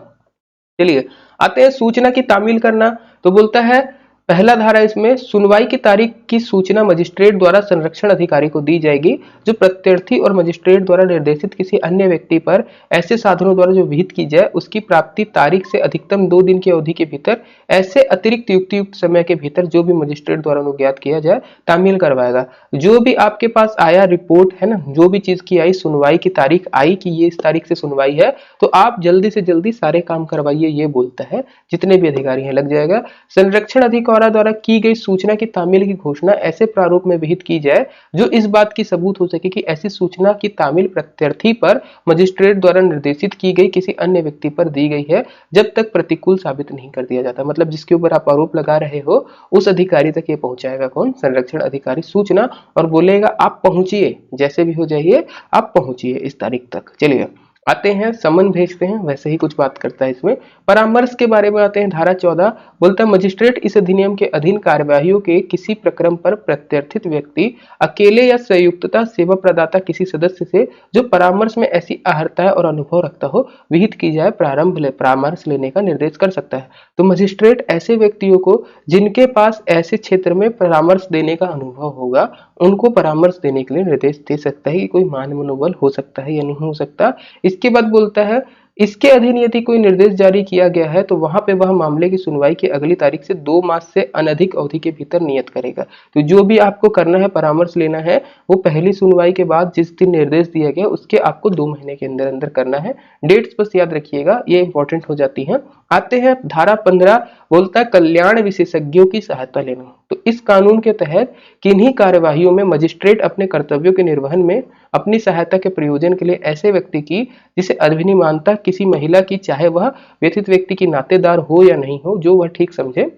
चलिए आते हैं सूचना की तामील करना। तो बोलता है पहला धारा इसमें सुनवाई की तारीख की सूचना मजिस्ट्रेट द्वारा संरक्षण अधिकारी को दी जाएगी जो प्रत्यर्थी और मजिस्ट्रेट द्वारा निर्देशित किसी अन्य व्यक्ति पर ऐसे साधनों द्वारा जो विहित की जाए उसकी प्राप्ति तारीख से अधिकतम 2 दिन की अवधि के भीतर ऐसे अतिरिक्त युक्त समय के भीतर जो भी मजिस्ट्रेट द्वारा ज्ञात किया जाए तामील करवाएगा। जो भी आपके पास आया रिपोर्ट है ना, जो भी चीज की आई, सुनवाई की तारीख आई कि ये इस तारीख से सुनवाई है, तो आप जल्दी से जल्दी सारे काम करवाइए, ये बोलता है। जितने भी अधिकारी हैं लग जाएगा। संरक्षण अधिकारी द्वारा की गई सूचना की तामील की घोषणा ऐसे प्रारूप में विहित की जाए जो इस बात की सबूत हो सके कि ऐसी सूचना की तामील प्रत्यर्थी पर मजिस्ट्रेट द्वारा निर्देशित की गई किसी अन्य व्यक्ति पर दी गई है जब तक प्रतिकूल साबित नहीं कर दिया जाता। मतलब जिसके ऊपर आप आरोप लगा रहे हो उस अधिकारी तक ये पहुंचाएगा कौन, संरक्षण अधिकारी सूचना, और बोलेगा आप पहुंचिए, जैसे भी हो जाइए आप पहुंचिए इस तारीख तक। चलिए आते हैं समन भेजते हैं, वैसे ही कुछ बात करता है इसमें। परामर्श के बारे में आते हैं। धारा 14 बोलता है मजिस्ट्रेट इस अधिनियम के अधीन कार्यवाहियों के किसी प्रक्रम पर प्रत्यर्थित व्यक्ति अकेले या संयुक्तता सेवा प्रदाता किसी सदस्य से जो परामर्श में ऐसी अहर्ता और अनुभव रखता हो विहित की जाए परामर्श लेने का निर्देश कर सकता है। तो मजिस्ट्रेट ऐसे व्यक्तियों को जिनके पास ऐसे क्षेत्र में परामर्श देने का अनुभव होगा उनको परामर्श देने के लिए निर्देश दे सकता है कि कोई मान मनोबल हो सकता है या नहीं हो सकता। इसके बाद बोलता है इसके अधीन यदि कोई निर्देश जारी किया गया है तो वहां पे वह मामले की सुनवाई की अगली तारीख से 2 मास से अनधिक अवधि के भीतर नियत करेगा। तो जो भी आपको करना है, परामर्श लेना है, वो पहली सुनवाई के बाद जिस दिन निर्देश दिया गया उसके आपको 2 महीने के अंदर अंदर करना है। डेट्स बस याद रखिएगा, ये इंपॉर्टेंट हो जाती हैं। आते हैं धारा 15, बोलता है कल्याण विशेषज्ञों की सहायता लेना। तो इस कानून के तहत किन्हीं कार्यवाहियों में मजिस्ट्रेट अपने कर्तव्यों के निर्वहन में अपनी सहायता के प्रयोजन के लिए ऐसे व्यक्ति की जिसे अधिमानतः किसी महिला की, चाहे वह व्यथित व्यक्ति की नातेदार हो या नहीं हो, जो वह ठीक समझे,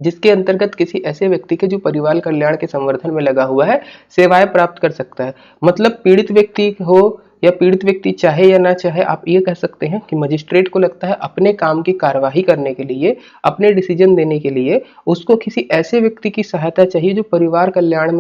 जिसके अंतर्गत किसी ऐसे व्यक्ति के जो परिवार कल्याण के संवर्धन में लगा हुआ है, सेवाएं प्राप्त कर सकता है। मतलब पीड़ित व्यक्ति हो या पीड़ित व्यक्ति चाहे या ना चाहे, आप ये कह सकते हैं कि मजिस्ट्रेट को लगता है अपने काम की कार्यवाही करने के लिए, अपने डिसीजन देने के लिए उसको किसी ऐसे व्यक्ति की सहायता चाहिए जो परिवार कल्याण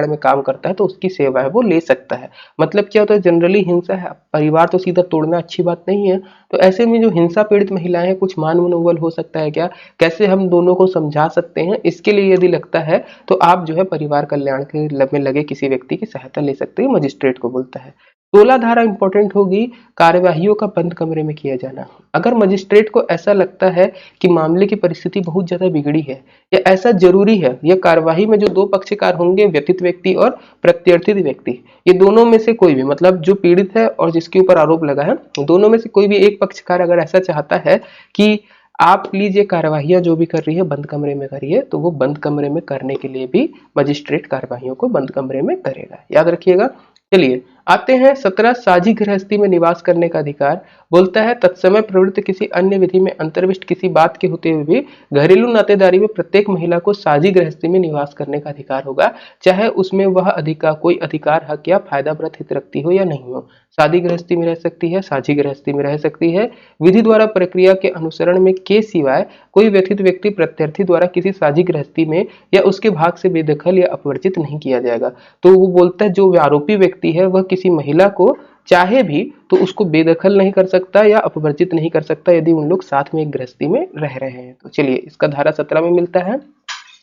में काम करता है, तो उसकी सेवाएं वो ले सकता है। मतलब क्या होता है, जनरली हिंसा है, परिवार तो सीधा तोड़ना अच्छी बात नहीं है, तो ऐसे में जो हिंसा पीड़ित महिलाएं हैं, कुछ मान मनोबल हो सकता है क्या, कैसे हम दोनों को समझा सकते हैं, इसके लिए यदि लगता है तो आप जो है परिवार कल्याण के में लगे किसी व्यक्ति की सहायता ले सकते हैं, मजिस्ट्रेट को बोलता है। 16 धारा इंपॉर्टेंट होगी, कार्यवाहियों का बंद कमरे में किया जाना। अगर मजिस्ट्रेट को ऐसा लगता है कि मामले की परिस्थिति बहुत ज्यादा बिगड़ी है या ऐसा जरूरी है, या कार्यवाही में जो 2 पक्षकार होंगे, व्यथित व्यक्ति और प्रत्यर्थित व्यक्ति, ये दोनों में से कोई भी, मतलब जो पीड़ित है और जिसके ऊपर आरोप लगा है, दोनों में से कोई भी एक पक्षकार अगर ऐसा चाहता है कि आप प्लीज ये कार्यवाहियां जो भी कर रही है बंद कमरे में करिए, तो वो बंद कमरे में करने के लिए भी मजिस्ट्रेट कार्यवाहियों को बंद कमरे में करेगा, याद रखिएगा। चलिए आते हैं 17, साझी गृहस्थी में निवास करने का अधिकार। बोलता है तत्समय प्रवृत्त किसी अन्य विधि में अंतर्विष्ट किसी बात के होते हुए भी घरेलू नातेदारी में प्रत्येक महिला को साझी गृहस्थी में निवास करने का अधिकार होगा, चाहे उसमें वह अधिकार, कोई अधिकार, हक या फायदाप्रद हित रखती हो या नहीं हो। शादी गृहस्थी में रह सकती है, साझी गृहस्थी में रह सकती है। विधि द्वारा प्रक्रिया के अनुसरण में के सिवाय कोई व्यथित व्यक्ति प्रत्यर्थी द्वारा किसी साझी गृहस्थी में या उसके भाग से बेदखल या अपवर्जित नहीं किया जाएगा। तो वो बोलता है जो आरोपी व्यक्ति है वह किसी महिला को चाहे भी तो उसको बेदखल नहीं कर सकता या अपवर्जित नहीं कर सकता यदि उन लोग साथ में एक गृहस्थी में रह रहे हैं। तो चलिए इसका धारा 17 में मिलता है।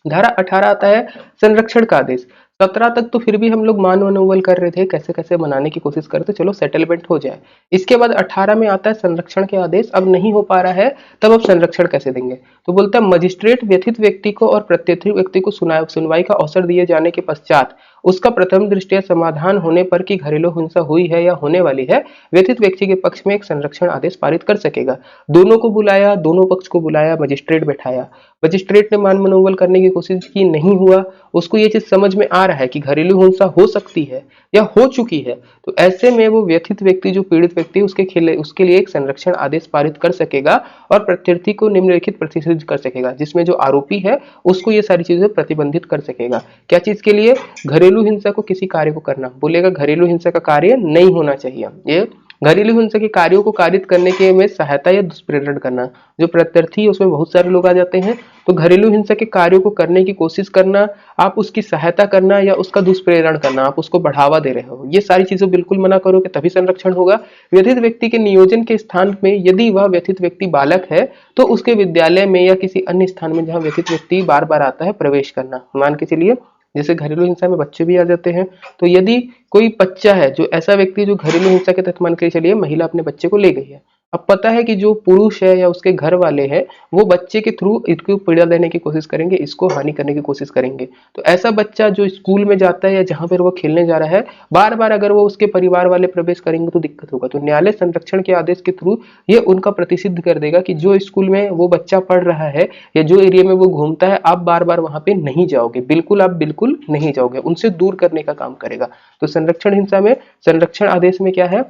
धारा 18 आता है संरक्षण का आदेश। 17 तक तो फिर भी हम लोग मान मनोबल कर रहे थे, कैसे कैसे बनाने की कोशिश करते, चलो सेटलमेंट हो जाए। इसके बाद 18 में आता है संरक्षण के आदेश। अब नहीं हो पा रहा है, तब अब संरक्षण कैसे देंगे। तो बोलता है मजिस्ट्रेट व्यथित व्यक्ति को और प्रत्यर्थित व्यक्ति को सुनवाई का अवसर दिए जाने के पश्चात उसका प्रथम दृष्टया समाधान होने पर कि घरेलू हिंसा हुई है या होने वाली है, व्यथित व्यक्ति के पक्ष में एक संरक्षण आदेश पारित कर सकेगा। दोनों को बुलाया, दोनों पक्ष को बुलाया, मजिस्ट्रेट बैठाया, मजिस्ट्रेट ने मान मनोबल करने की कोशिश की, नहीं हुआ, उसको ये चीज समझ में आ रहा है कि घरेलू हिंसा हो सकती है या हो चुकी है, तो ऐसे में वो व्यथित व्यक्ति जो पीड़ित व्यक्ति उसके लिए एक संरक्षण आदेश पारित कर सकेगा और प्रत्यर्थी को निम्नलिखित प्रतिसिद्ध कर सकेगा, जिसमें जो आरोपी है उसको ये सारी चीजें प्रतिबंधित कर सकेगा। क्या चीज के लिए, घरेलू हिंसा को किसी कार्य को करना, बोलेगा घरेलू हिंसा का कार्य नहीं होना चाहिए, ये घरेलू हिंसा के कार्यों को कारित करने के में सहायता या दुष्प्रेरण करना, जो प्रत्यर्थी है उसमें बहुत सारे लोग आ जाते हैं, तो घरेलू हिंसा के कार्यों को करने की कोशिश करना, आप उसकी सहायता करना या उसका दुष्प्रेरण करना, आप उसको बढ़ावा दे रहे हो, ये सारी चीजें बिल्कुल मना करोगे तभी संरक्षण होगा। व्यथित व्यक्ति के नियोजन के स्थान में यदि वह व्यथित व्यक्ति बालक है तो उसके विद्यालय में या किसी अन्य स्थान में जहां व्यथित व्यक्ति बार बार आता है प्रवेश करना। मान के चलिए जैसे घरेलू हिंसा में बच्चे भी आ जाते हैं, तो यदि कोई बच्चा है जो ऐसा व्यक्ति जो घरेलू हिंसा के तहत मान के चलिए महिला अपने बच्चे को ले गई है, अब पता है कि जो पुरुष है या उसके घर वाले हैं वो बच्चे के थ्रू इसको पीड़ा देने की कोशिश करेंगे, इसको हानि करने की कोशिश करेंगे, तो ऐसा बच्चा जो स्कूल में जाता है या जहां पर वो खेलने जा रहा है, बार बार अगर वो उसके परिवार वाले प्रवेश करेंगे तो दिक्कत होगा। तो न्यायालय संरक्षण के आदेश के थ्रू ये उनका प्रतिसिद्ध कर देगा कि जो स्कूल में वो बच्चा पढ़ रहा है या जो एरिया में वो घूमता है, आप बार बार वहां पे नहीं जाओगे, बिल्कुल आप बिल्कुल नहीं जाओगे, उनसे दूर करने का काम करेगा। तो संरक्षण हिंसा में संरक्षण आदेश में क्या है,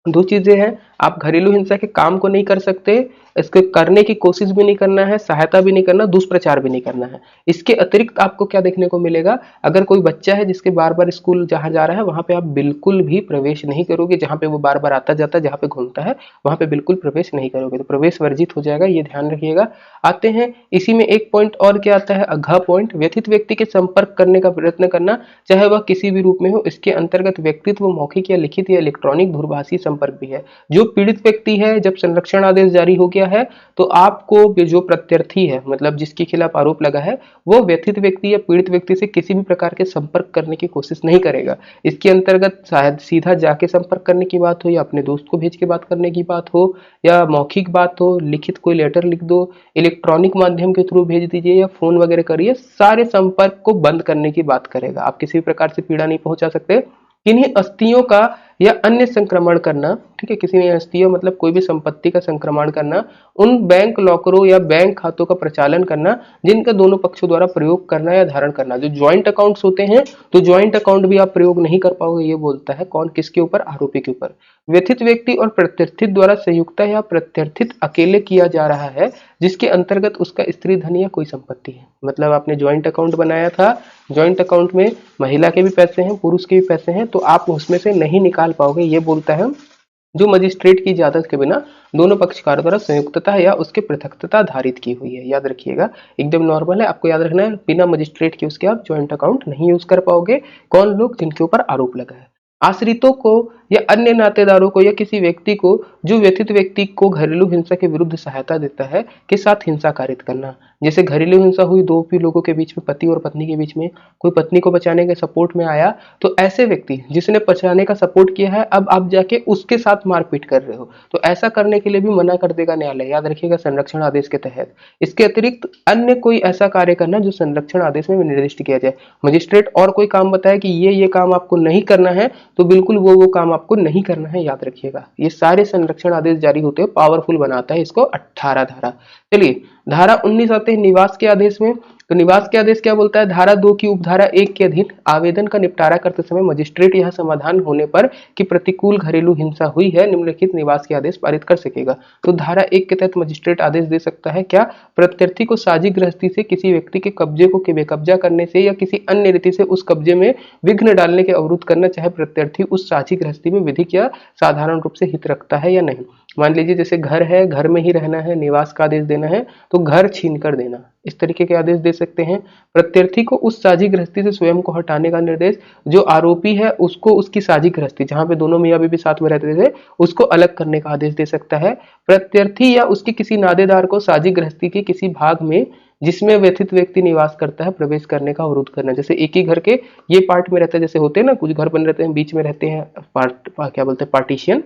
2 चीजें हैं, आप घरेलू हिंसा के काम को नहीं कर सकते, इसके करने की कोशिश भी नहीं करना है, सहायता भी नहीं करना, दुष्प्रचार भी नहीं करना है। इसके अतिरिक्त आपको क्या देखने को मिलेगा, अगर कोई बच्चा है जिसके बार बार स्कूल जहां जा रहा है वहां पे आप बिल्कुल भी प्रवेश नहीं करोगे, जहां पे वो बार बार आता जाता है, जहां पे घूमता है वहां पे बिल्कुल प्रवेश नहीं करोगे, तो प्रवेश वर्जित हो जाएगा, ये ध्यान रखिएगा। आते हैं इसी में एक पॉइंट और क्या आता है, अघ पॉइंट, व्यथित व्यक्ति के संपर्क करने का प्रयत्न करना, चाहे वह किसी भी रूप में हो, इसके अंतर्गत व्यक्तित्व मौखिक या लिखित या इलेक्ट्रॉनिक दूरभाषी संपर्क भी है। जो पीड़ित व्यक्ति है, जब संरक्षण आदेश जारी हो गया है तो आपको जो प्रत्यर्थी है, मतलब जिसके खिलाफ आरोप लगा है, वो व्यथित व्यक्ति या पीड़ित व्यक्ति से किसी भी प्रकार के संपर्क करने की कोशिश नहीं करेगा। इसके अंतर्गत शायद सीधा जाके संपर्क करने की बात हो, या अपने दोस्त को भेज के बात करने की बात हो, या मौखिक बात हो, लिखित कोई लेटर लिख दो, इलेक्ट्रॉनिक माध्यम के थ्रू भेज दीजिए, या फोन वगैरह करिए, सारे संपर्क को बंद करने की बात करेगा। आप किसी भी प्रकार से पीड़ा नहीं पहुंचा सकते। किन्हीं अस्थियों का या अन्य संक्रमण करना, ठीक है, किसी ने अस्थियों मतलब कोई भी संपत्ति का संक्रमण करना, उन बैंक लॉकरों या बैंक खातों का प्रचालन करना जिनका दोनों पक्षों द्वारा प्रयोग करना या धारण करना। जो ज्वाइंट अकाउंट्स होते हैं, तो ज्वाइंट अकाउंट भी आप प्रयोग नहीं कर पाओगे। ये बोलता है कौन, किसके ऊपर, आरोपी के ऊपर। व्यथित व्यक्ति और प्रत्यर्थित द्वारा संयुक्त या प्रत्यर्थित अकेले किया जा रहा है, जिसके अंतर्गत उसका स्त्री धन या कोई संपत्ति है। मतलब आपने ज्वाइंट अकाउंट बनाया था, ज्वाइंट अकाउंट में महिला के भी पैसे हैं, पुरुष के भी पैसे हैं, तो आप उसमें से नहीं निकाल पाओगे। ये बोलता है जो मजिस्ट्रेट की इजाजत के बिना दोनों पक्षकारों द्वारा संयुक्तता या उसके पृथकता धारित की हुई है। याद रखिएगा, एकदम नॉर्मल है, आपको याद रखना है, बिना मजिस्ट्रेट के उसके आप ज्वाइंट अकाउंट नहीं यूज कर पाओगे। कौन लोग, जिनके ऊपर आरोप लगा है। आश्रितों को या अन्य नातेदारों को या किसी व्यक्ति को जो व्यथित व्यक्ति को घरेलू हिंसा के विरुद्ध सहायता देता है के साथ हिंसा कारित करना। जैसे घरेलू हिंसा हुई दो भी लोगों के बीच में, पति और पत्नी के बीच में, कोई पत्नी को बचाने के सपोर्ट में आया, तो ऐसे व्यक्ति जिसने बचाने का सपोर्ट किया है, अब आप जाके उसके साथ मारपीट कर रहे हो, तो ऐसा करने के लिए भी मना कर देगा न्यायालय। याद रखिएगा, संरक्षण आदेश के तहत। इसके अतिरिक्त अन्य कोई ऐसा कार्य करना जो संरक्षण आदेश में निर्दिष्ट किया जाए। मजिस्ट्रेट और कोई काम बताए कि ये काम आपको नहीं करना है, तो बिल्कुल वो काम आपको नहीं करना है। याद रखिएगा, ये सारे संरक्षण आदेश जारी होते हैं, पावरफुल बनाता है इसको 18 धारा। चलिए धारा 19 आते हैं निवास के आदेश में। तो निवास के आदेश क्या बोलता है, धारा 2 की उपधारा 1 के अधीन आवेदन का निपटारा करते समय मजिस्ट्रेट यह समाधान होने पर कि प्रतिकूल घरेलू हिंसा हुई है, निम्नलिखित निवास के आदेश पारित कर सकेगा। तो धारा 1 के तहत मजिस्ट्रेट आदेश दे सकता है क्या, प्रत्यर्थी को साझी गृहस्थी से किसी व्यक्ति के कब्जे को बेकब्जा करने से या किसी अन्य रीति से उस कब्जे में विघ्न डालने के अवरुद्ध करना, चाहे प्रत्यर्थी उस साझी गृहस्थी में विधिक या साधारण रूप से हित रखता है या नहीं। मान लीजिए जैसे घर है, घर में ही रहना है, निवास का आदेश देना है, तो घर छीन कर देना, इस तरीके के आदेश दे सकते हैं। प्रत्यर्थी को उस साझी गृहस्थी से स्वयं को हटाने का निर्देश, जो आरोपी है उसको उसकी साझी गृहस्थी जहां पे दोनों मियां बीवी साथ में रहते थे उसको अलग करने का आदेश दे सकता है। प्रत्यर्थी या उसके किसी नातेदार को साझी गृहस्थी के किसी भाग में जिसमें व्यथित व्यक्ति निवास करता है प्रवेश करने का अवरोध करना। जैसे एक ही घर के ये पार्ट में रहता है, जैसे होते हैं ना कुछ घर बने रहते हैं बीच में रहते हैं, क्या बोलते हैं, पार्टीशन,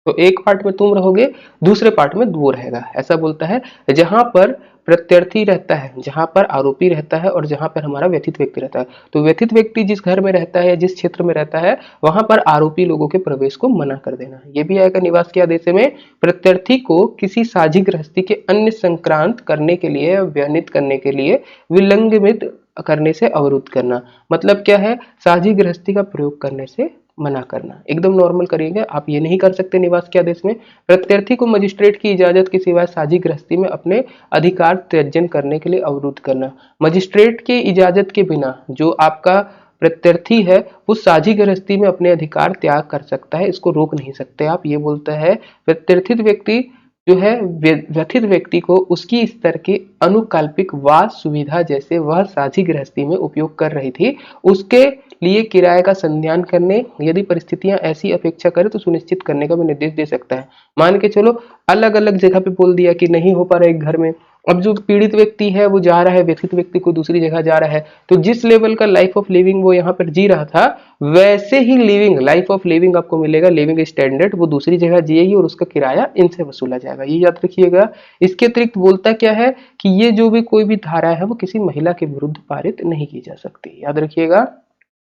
तो एक पार्ट में तुम रहोगे, दूसरे पार्ट में वो रहेगा। ऐसा बोलता है जहां पर प्रत्यर्थी रहता है, जहां पर आरोपी रहता है और जहां पर हमारा व्यथित व्यक्ति रहता है। तो व्यथित व्यक्ति जिस घर में रहता है, जिस क्षेत्र में रहता है, वहां पर आरोपी लोगों के प्रवेश को मना कर देना। ये भी आएगा निवास के आदेश में। प्रत्यर्थी को किसी साझी गृहस्थी के अन्य संक्रांत करने के लिए, व्यनित करने के लिए विलंबित करने से अवरुद्ध करना। मतलब क्या है, साझी गृहस्थी का प्रयोग करने से मना करना। एकदम नॉर्मल करिएगा, आप ये नहीं कर सकते निवास के आदेश में। प्रत्यर्थी को मजिस्ट्रेट की इजाजत के सिवाय साझी गृहस्थी में अपने अधिकार त्याज्य करने के लिए अवरुद्ध करना। मजिस्ट्रेट की इजाजत के बिना जो आपका प्रत्यर्थी है वो साझी गृहस्थी में अपने अधिकार त्याग कर सकता है, इसको रोक नहीं सकते आप। ये बोलता है प्रत्यर्थित व्यक्ति जो है व्यथित व्यक्ति को उसकी स्तर की अनुकाल्पिक वास सुविधा जैसे वह साझी गृहस्थी में उपयोग कर रही थी उसके लिए किराए का संधान करने, यदि परिस्थितियां ऐसी अपेक्षा करें तो सुनिश्चित करने का भी निर्देश दे सकता है। मान के चलो अलग अलग जगह पे बोल दिया कि नहीं हो पा रहा है एक घर में, अब जो पीड़ित व्यक्ति है वो जा रहा है, व्यथित व्यक्ति को दूसरी जगह जा रहा है, तो जिस लेवल का लाइफ ऑफ लिविंग वो यहाँ पर जी रहा था वैसे ही लिविंग लाइफ ऑफ लिविंग आपको मिलेगा, लिविंग स्टैंडर्ड वो दूसरी जगह जिएगी और उसका किराया इनसे वसूला जाएगा। ये याद रखिएगा। इसके अतिरिक्त बोलता क्या है कि ये जो भी कोई भी धारा है वो किसी महिला के विरुद्ध पारित नहीं की जा सकती। याद रखिएगा।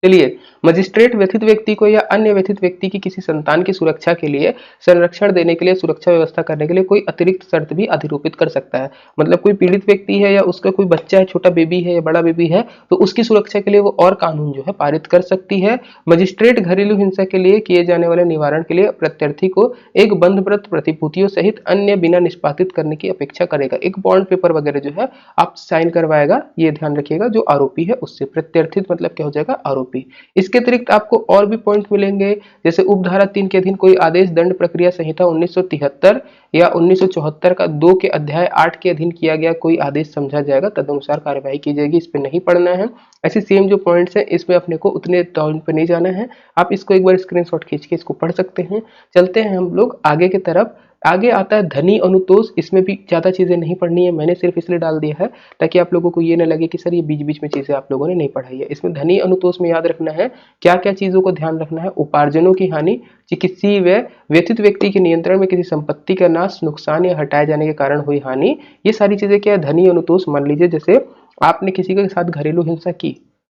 चलिए, मजिस्ट्रेट व्यथित व्यक्ति को या अन्य व्यथित व्यक्ति की किसी संतान की सुरक्षा के लिए, संरक्षण देने के लिए, सुरक्षा व्यवस्था करने के लिए कोई अतिरिक्त शर्त भी अधिरोपित कर सकता है। मतलब कोई पीड़ित व्यक्ति है या उसका कोई बच्चा है, छोटा बेबी है या बड़ा बेबी है, तो उसकी सुरक्षा के लिए वो और कानून जो है पारित कर सकती है। मजिस्ट्रेट घरेलू हिंसा के लिए किए जाने वाले निवारण के लिए प्रत्यर्थी को एक बंधप्रत प्रतिभूतियों सहित अन्य बिना निष्पादित करने की अपेक्षा करेगा। एक बॉन्ड पेपर वगैरह जो है आप साइन करवाएगा, ये ध्यान रखिएगा, जो आरोपी है उससे। प्रत्यर्थित मतलब क्या हो जाएगा, आरोपी। आरोपी। इसके अतिरिक्त आपको और भी पॉइंट मिलेंगे, जैसे उपधारा 3 के अधीन कोई आदेश दंड प्रक्रिया संहिता 1973 या 1974 का 2 के अध्याय 8 के अधीन किया गया कोई आदेश समझा जाएगा, तदनुसार कार्यवाही की जाएगी। इस पे नहीं पढ़ना है। ऐसे सेम जो पॉइंट्स हैं इसमें अपने को उतने टाइम पे नहीं जाना है, आप इसको एक बार स्क्रीनशॉट खींच के इसको पढ़ सकते हैं। चलते हैं हम लोग आगे की तरफ। आगे आता है धनी अनुतोष। इसमें भी ज्यादा चीजें नहीं पढ़नी है, मैंने सिर्फ इसलिए डाल दिया है ताकि आप लोगों को ये ना लगे कि सर ये बीच बीच में चीजें आप लोगों ने नहीं पढ़ाई है। इसमें धनी अनुतोष में याद रखना है क्या क्या चीजों को ध्यान रखना है। उपार्जनों की हानि, चिकित्सीय व्यय, व्यथित व्यक्ति के नियंत्रण में किसी संपत्ति का नाश, नुकसान या हटाए जाने के कारण हुई हानि, ये सारी चीजें क्या है धनी अनुतोष। मान लीजिए जैसे आपने किसी के साथ घरेलू हिंसा की,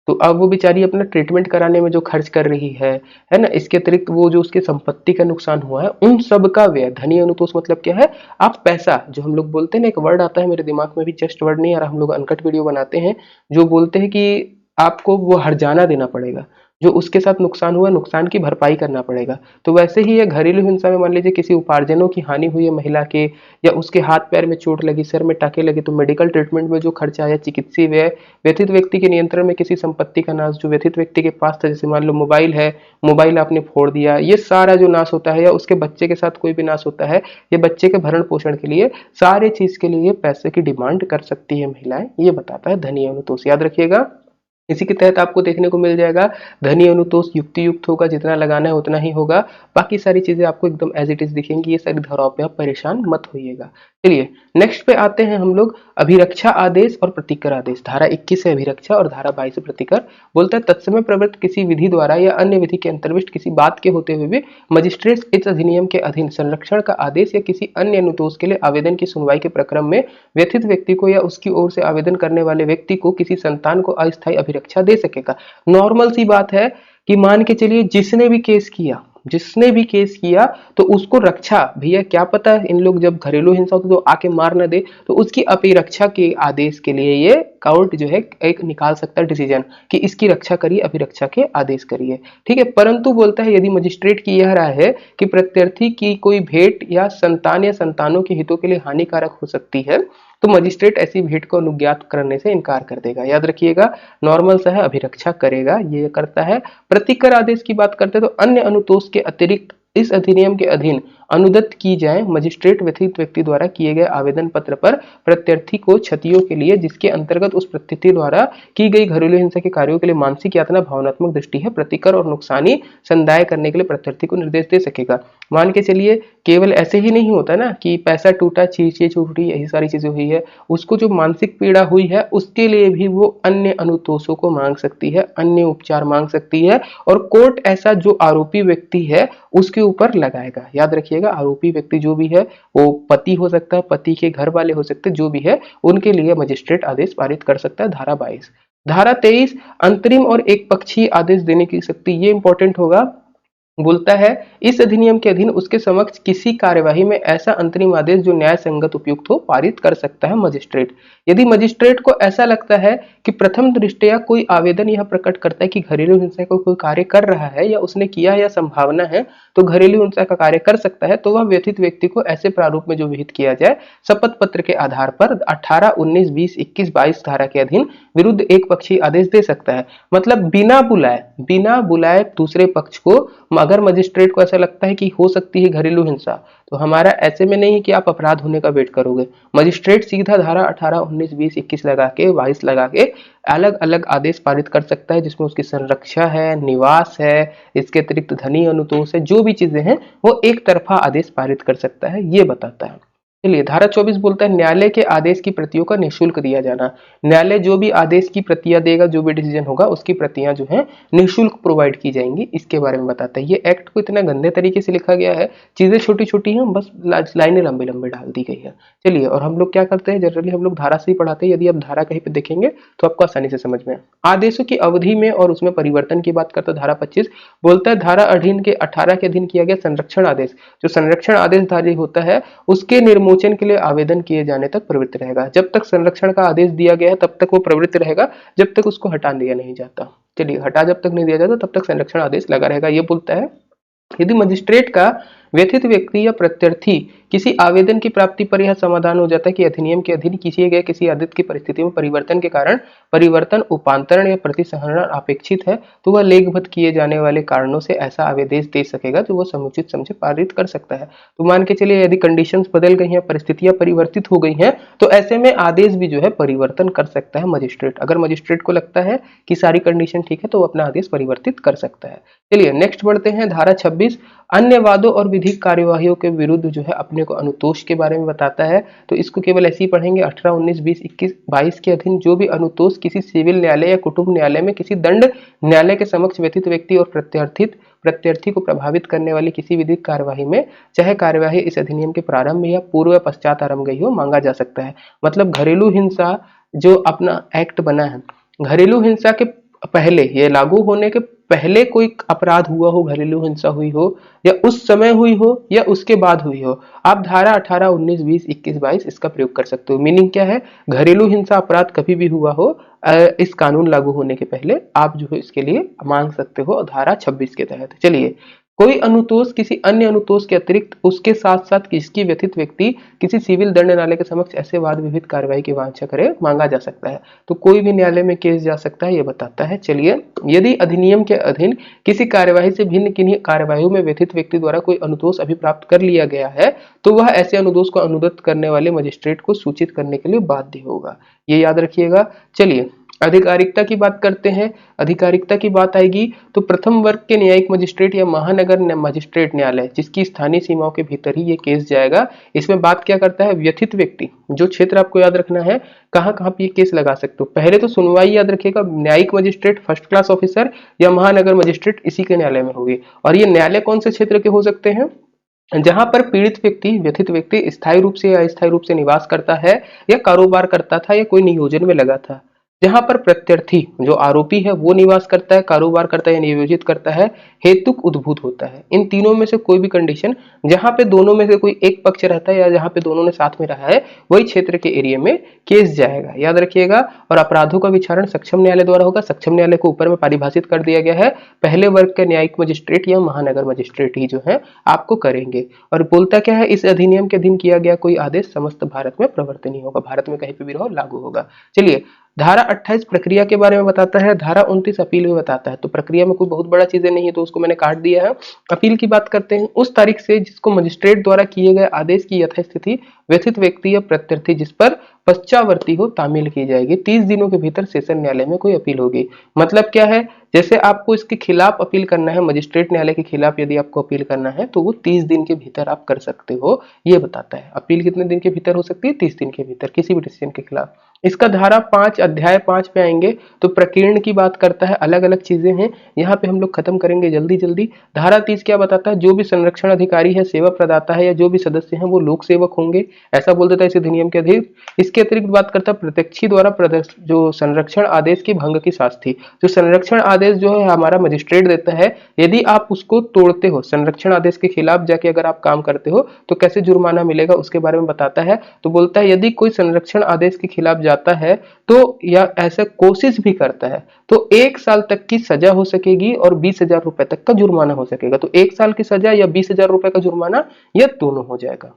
तो अब वो बेचारी अपना ट्रीटमेंट कराने में जो खर्च कर रही है ना, इसके अतिरिक्त वो जो उसके संपत्ति का नुकसान हुआ है उन सब का व्यय। धनी अनुतोष मतलब क्या है, आप पैसा, जो हम लोग बोलते हैं ना, एक वर्ड आता है मेरे दिमाग में भी, जस्ट वर्ड नहीं आ रहा, हम लोग अनकट वीडियो बनाते हैं जो बोलते हैं कि आपको वो हर्जाना देना पड़ेगा, जो उसके साथ नुकसान हुआ नुकसान की भरपाई करना पड़ेगा। तो वैसे ही ये घरेलू हिंसा में मान लीजिए किसी उपार्जनों की हानि हुई है महिला के, या उसके हाथ पैर में चोट लगी, सर में टाके लगे, तो मेडिकल ट्रीटमेंट में जो खर्चा आया, चिकित्सीय व्यय, व्यथित व्यक्ति के नियंत्रण में किसी संपत्ति का नाश, जो व्यथित व्यक्ति के पास था, जैसे मान लो मोबाइल है, मोबाइल आपने फोड़ दिया, ये सारा जो नाश होता है, या उसके बच्चे के साथ कोई भी नाश होता है, ये बच्चे के भरण पोषण के लिए सारे चीज के लिए पैसे की डिमांड कर सकती है महिलाएं, ये बताता है धनी अनुतोष। याद रखिएगा। इसी के तहत आपको देखने को मिल जाएगा धनी अनुतोष युक्ति युक्त होगा, जितना लगाना है उतना ही होगा, बाकी सारी चीजें आपको एकदम एज इट इज दिखेंगी। ये सारी धाराओं पे आप परेशान मत होइएगा। चलिए नेक्स्ट पे आते हैं हम लोग, अभिरक्षा आदेश और प्रतिकर आदेश। धारा 21 है अभिरक्षा और धारा 22 है प्रतिकर। बोलता है तत्समय प्रवृत्त किसी विधि द्वारा या अन्य विधि के अंतर्विष्ट किसी बात के होते हुए भी मजिस्ट्रेट इस अधिनियम के अधीन संरक्षण का आदेश या किसी अन्य अनुतोष के लिए आवेदन की सुनवाई के प्रक्रम में व्यथित व्यक्ति को या उसकी ओर से आवेदन करने वाले व्यक्ति को किसी संतान को अस्थायी अभिरक्षा दे सकेगा। नॉर्मल सी बात है कि मान के चलिए जिसने भी केस किया तो उसको रक्षा, भैया क्या पता इन लोग जब घरेलू हिंसा होती तो आके मार न दे, तो उसकी अभिरक्षा के आदेश के लिए ये कोर्ट जो है एक निकाल सकता है डिसीजन कि इसकी रक्षा करिए, अभिरक्षा के आदेश करिए। ठीक है, परंतु बोलता है यदि मजिस्ट्रेट की यह राय है कि प्रत्यर्थी की कोई भेंट या संतान या संतानों के हितों के लिए हानिकारक हो सकती है, तो मजिस्ट्रेट ऐसी भेंट को अनुज्ञात करने से इनकार कर देगा। याद रखिएगा, नॉर्मल सा है, अभिरक्षा करेगा, ये करता है। प्रतिकर आदेश की बात करते हैं तो अन्य अनुतोष के अतिरिक्त इस अधिनियम के अधीन अनुदत्त की जाए मजिस्ट्रेट व्यथित व्यक्ति द्वारा किए गए आवेदन पत्र पर प्रत्यर्थी को क्षतियों के लिए जिसके अंतर्गत उस प्रत्यर्थी द्वारा की गई घरेलू हिंसा के कार्यों के लिए मानसिक यातना भावनात्मक दृष्टि है प्रतिकर और नुकसानी संदाय करने के लिए प्रत्यर्थी को निर्देश दे सकेगा। मान के चलिए केवल ऐसे ही नहीं होता ना कि पैसा टूटा, चीजें टूटी, यही सारी चीजें हुई है, उसको जो मानसिक पीड़ा हुई है उसके लिए भी वो अन्य अनुतोषों को मांग सकती है, अन्य उपचार मांग सकती है, और कोर्ट ऐसा जो आरोपी व्यक्ति है उसके ऊपर लगाएगा। याद रखिएगा, आरोपी व्यक्ति जो भी है वो पति हो सकता है, पति के घर वाले हो सकते हैं, जो भी है उनके लिए मजिस्ट्रेट आदेश पारित कर सकता है। धारा 22। धारा 23 अंतरिम और एक पक्षीय आदेश देने की शक्ति, ये इंपॉर्टेंट होगा। बोलता है इस अधिनियम के अधीन उसके समक्ष किसी कार्यवाही में ऐसा अंतरिम आदेश जो न्याय संगत उपयुक्त हो पारित कर सकता है मजिस्ट्रेट। यदि मजिस्ट्रेट को ऐसा लगता है कि प्रथम दृष्टया कोई आवेदन यह प्रकट करता है कि घरेलू हिंसा का कोई कार्य कर रहा है या उसने किया या संभावना है तो घरेलू हिंसा का कार्य कर सकता है, तो वह व्यथित व्यक्ति को ऐसे प्रारूप में जो विहित किया जाए शपथ पत्र के आधार पर 18, 19, 20, 21, 22 धारा के अधीन विरुद्ध एक पक्षीय आदेश दे सकता है। मतलब बिना बुलाए दूसरे पक्ष को, अगर मजिस्ट्रेट को ऐसा लगता है कि हो सकती है घरेलू हिंसा, तो हमारा ऐसे में नहीं है कि आप अपराध होने का वेट करोगे, मजिस्ट्रेट सीधा धारा 18, 19, 20, 21 लगा के 22 लगा के अलग अलग आदेश पारित कर सकता है, जिसमें उसकी संरक्षा है, निवास है, इसके अतिरिक्त धनी अनुतोष है, जो भी चीजें हैं वो एक तरफा आदेश पारित कर सकता है, ये बताता है। चलिए धारा 24 बोलता है न्यायालय के आदेश की प्रतियों का निःशुल्क दिया जाना। न्यायालय जो भी आदेश की प्रतियां देगा, जो भी डिसीजन होगा उसकी प्रतियां जो है निःशुल्क प्रोवाइड की जाएंगी, इसके बारे में बताता है। ये एक्ट को इतना गंदे तरीके से लिखा गया है, चीजें छोटी छोटी हैं, बस लाइनें लंबे लंबे डाल दी गई है। चलिए, और हम लोग क्या करते हैं, जनरली हम लोग धारा से ही पढ़ाते हैं, यदि आप धारा कहीं पे देखेंगे तो आपको आसानी से समझ में। आदेशों की अवधि में और उसमें परिवर्तन की बात करता है धारा 25। बोलता है धारा अधीन के 18 के अधीन किया गया संरक्षण आदेश, जो संरक्षण आदेश धारी होता है उसके निर्मोचन के लिए आवेदन किए जाने तक प्रवृत्त रहेगा। जब तक संरक्षण का आदेश दिया गया है तब तक वो प्रवृत्त रहेगा, जब तक उसको हटा दिया नहीं जाता। चलिए, हटा जब तक नहीं दिया जाता तब तक संरक्षण आदेश लगा रहेगा। ये बोलता है यदि मजिस्ट्रेट का व्यथित व्यक्ति या प्रत्यर्थी किसी आवेदन की प्राप्ति पर यह समाधान हो जाता है कि अधिनियम के अधीन किए गए किसी आदेश की परिस्थिति में परिवर्तन के कारण परिवर्तन उपांतरण या प्रतिसंहरण अपेक्षित है, तो वह लेखबद्ध किए जाने वाले कारणों से ऐसा आदेश दे सकेगा जो वह समुचित समझे पारित कर सकता है। तो मान के चलिए यदि कंडीशंस बदल गई हैं, परिस्थितियां परिवर्तित हो गई हैं, तो ऐसे में आदेश भी जो है परिवर्तन कर सकता है मजिस्ट्रेट। अगर मजिस्ट्रेट को लगता है कि सारी कंडीशन ठीक है तो वो अपना आदेश परिवर्तित कर सकता है। चलिए नेक्स्ट बढ़ते हैं। धारा 26 अन्य वादों और विधिक कार्यवाहियों के विरुद्ध जो है अपने को अनुतोष के बारे में बताता है। तो इसको केवल ऐसे ही पढ़ेंगे। 18, 19, 20, 21, 22 के अधीन जो भी अनुतोष किसी सिविल न्यायालय या कुटुंब न्यायालय में किसी दंड न्यायालय के समक्ष व्यथित व्यक्ति और प्रत्यर्थी को प्रभावित करने वाली किसी विधिक कार्यवाही में, चाहे कार्यवाही इस अधिनियम के प्रारंभ में या पूर्व या पश्चात आरंभ गई हो, मांगा जा सकता है। मतलब घरेलू हिंसा जो अपना एक्ट बना है, घरेलू हिंसा के पहले, ये लागू होने के पहले कोई अपराध हुआ हो, घरेलू हिंसा हुई हो, या उस समय हुई हो या उसके बाद हुई हो, आप धारा 18, 19, 20, 21, 22 इसका प्रयोग कर सकते हो। मीनिंग क्या है? घरेलू हिंसा अपराध कभी भी हुआ हो इस कानून लागू होने के पहले, आप जो है इसके लिए मांग सकते हो धारा 26 के तहत। चलिए, कोई अनुतोष किसी अन्य अनुतोष के अतिरिक्त उसके साथ साथ किसकी व्यथित व्यक्ति किसी सिविल दंड न्यायालय के समक्ष ऐसे वाद विविध कार्रवाई की वांछा करे, मांगा जा सकता है। तो कोई भी न्यायालय में केस जा सकता है, ये बताता है। चलिए, यदि अधिनियम के अधीन किसी कार्यवाही से भिन्न किन्हीं कार्यवाहियों में व्यथित व्यक्ति द्वारा कोई अनुतोष अभिप्राप्त कर लिया गया है, तो वह ऐसे अनुतोष को अनुदत्त करने वाले मजिस्ट्रेट को सूचित करने के लिए बाध्य होगा। ये याद रखिएगा। चलिए, आधिकारिकता की बात करते हैं। आधिकारिकता की बात आएगी तो प्रथम वर्ग के न्यायिक मजिस्ट्रेट या महानगर मजिस्ट्रेट न्यायालय जिसकी स्थानीय सीमाओं के भीतर ही ये केस जाएगा। इसमें बात क्या करता है? व्यथित व्यक्ति, जो क्षेत्र आपको याद रखना है कहाँ कहाँ पे ये केस लगा सकते हो। पहले तो सुनवाई याद रखिएगा, न्यायिक मजिस्ट्रेट फर्स्ट क्लास ऑफिसर या महानगर मजिस्ट्रेट इसी के न्यायालय में होगी। और ये न्यायालय कौन से क्षेत्र के हो सकते हैं? जहां पर पीड़ित व्यक्ति, व्यथित व्यक्ति स्थायी रूप से या अस्थायी रूप से निवास करता है या कारोबार करता था या कोई नियोजन में लगा था। जहां पर प्रत्यर्थी जो आरोपी है वो निवास करता है, कारोबार करता है या नियोजित करता है, हेतुक उद्भूत होता है। इन तीनों में से कोई भी कंडीशन जहां पे दोनों में से कोई एक पक्ष रहता है या जहां पे दोनों ने साथ में रहा है, वही क्षेत्र के एरिया में केस जाएगा, याद रखिएगा। और अपराधों का विचारण सक्षम न्यायालय द्वारा होगा। सक्षम न्यायालय को ऊपर में परिभाषित कर दिया गया है, पहले वर्ग के न्यायिक मजिस्ट्रेट या महानगर मजिस्ट्रेट ही जो है आपको करेंगे। और बोलता क्या है? इस अधिनियम के अधीन किया गया कोई आदेश समस्त भारत में प्रवर्तनीय होगा, भारत में कहीं पे भी रहो लागू होगा। चलिए, धारा 28 प्रक्रिया के बारे में बताता है। धारा 29 अपील में बताता है। तो प्रक्रिया में कोई बहुत बड़ा चीजें नहीं है तो उसको मैंने काट दिया है। अपील की बात करते हैं। उस तारीख से जिसको मजिस्ट्रेट द्वारा किए गए आदेश की यथास्थिति व्यथित व्यक्ति या प्रत्यर्थी जिस पर पश्चावर्ती हो तामील की जाएगी। 30 दिनों के भीतर सेशन न्यायालय में कोई अपील होगी। मतलब क्या है? जैसे आपको इसके खिलाफ अपील करना है, मजिस्ट्रेट न्यायालय के खिलाफ यदि आपको अपील करना है तो वो 30 दिन के भीतर आप कर सकते हो, ये बताता है। अपील कितने दिन के भीतर हो सकती है? 30 दिन के भीतर किसी भी डिसीजन के खिलाफ। इसका धारा 5 अध्याय 5 पे आएंगे तो प्रकीर्ण की बात करता है। अलग अलग चीजें हैं, यहाँ पे हम लोग खत्म करेंगे जल्दी जल्दी। धारा 30 क्या बताता है? जो भी संरक्षण अधिकारी है, सेवा प्रदाता है या जो भी सदस्य हैं वो लोक सेवक होंगे, ऐसा बोल देता है इस अधिनियम के अधीन। इसके अतिरिक्त बात करता है प्रत्यक्षी द्वारा जो संरक्षण आदेश की भंग की शास्ति। जो संरक्षण आदेश जो है हमारा मजिस्ट्रेट देता है, यदि आप उसको तोड़ते हो, संरक्षण आदेश के खिलाफ जाके अगर आप काम करते हो तो कैसे जुर्माना मिलेगा उसके बारे में बताता है। तो बोलता है यदि कोई संरक्षण आदेश के खिलाफ जाता है तो या ऐसा कोशिश भी करता है तो 1 साल तक की सजा हो सकेगी और 20,000 रुपए तक का जुर्माना हो सकेगा। तो 1 साल की सजा या 20,000 रुपए का जुर्माना, यह दोनों हो जाएगा।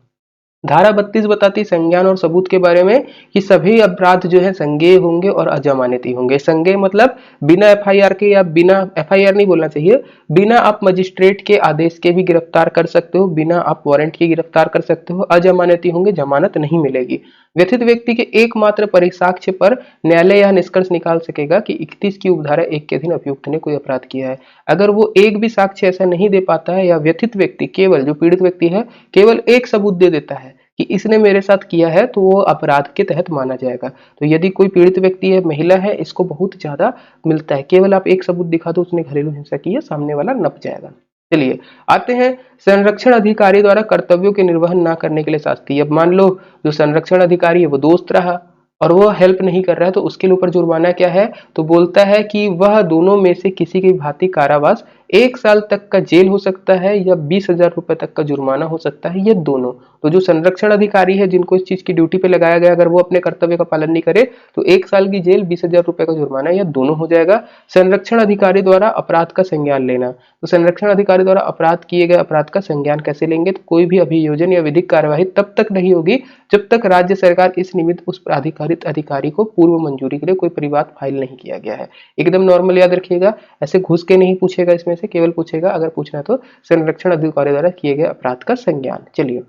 धारा 32 बताती संज्ञान और सबूत के बारे में कि सभी अपराध जो है संज्ञेय होंगे और अजमानती होंगे। संज्ञेय मतलब बिना एफआईआर के, या बिना एफआईआर नहीं बोलना चाहिए, बिना आप मजिस्ट्रेट के आदेश के भी गिरफ्तार कर सकते हो, बिना आप वारंट के गिरफ्तार कर सकते हो। अजमानती होंगे, जमानत नहीं मिलेगी। व्यथित व्यक्ति के एकमात्र परिसाक्ष्य पर न्यायालय यह निष्कर्ष निकाल सकेगा कि 31 की उपधारा 1 के अधीन अभियुक्त ने कोई अपराध किया है। अगर वो एक भी साक्ष्य ऐसा नहीं दे पाता है या व्यथित व्यक्ति केवल, जो पीड़ित व्यक्ति है, केवल एक सबूत दे देता है कि इसने मेरे साथ किया है, तो वो अपराध के तहत माना जाएगा। तो यदि कोई पीड़ित व्यक्ति है, महिला है, इसको बहुत ज्यादा मिलता है, केवल आप एक सबूत दिखा दो उसने घरेलू हिंसा की है, सामने वाला नप जाएगा। चलिए आते हैं संरक्षण अधिकारी द्वारा कर्तव्यों के निर्वहन ना करने के लिए शास्ति। अब मान लो जो संरक्षण अधिकारी है वो दोस्त रहा और वो हेल्प नहीं कर रहा है, तो उसके ऊपर जुर्माना क्या है? तो बोलता है कि वह दोनों में से किसी की भांति कारावास 1 साल तक का जेल हो सकता है या 20,000 रुपए तक का जुर्माना हो सकता है, ये दोनों। तो जो संरक्षण अधिकारी है जिनको इस चीज की ड्यूटी पे लगाया गया, अगर वो अपने कर्तव्य का पालन नहीं करे तो 1 साल की जेल, 20,000 रुपए का जुर्माना, या दोनों हो जाएगा। संरक्षण अधिकारी द्वारा अपराध का संज्ञान लेना, तो संरक्षण अधिकारी द्वारा अपराध किए गए अपराध का संज्ञान कैसे लेंगे, तो कोई भी अभियोजन या विधिक कार्यवाही तब तक नहीं होगी जब तक राज्य सरकार इस निमित्त उस अधिकारित अधिकारी को पूर्व मंजूरी के लिए कोई परिवाद फाइल नहीं किया गया है। एकदम नॉर्मल याद रखिएगा, ऐसे घुस के नहीं पूछेगा, इसमें से केवल पूछेगा अगर पूछना तो संरक्षण अधिकारी द्वारा किए गए अपराध का संज्ञान। चलिए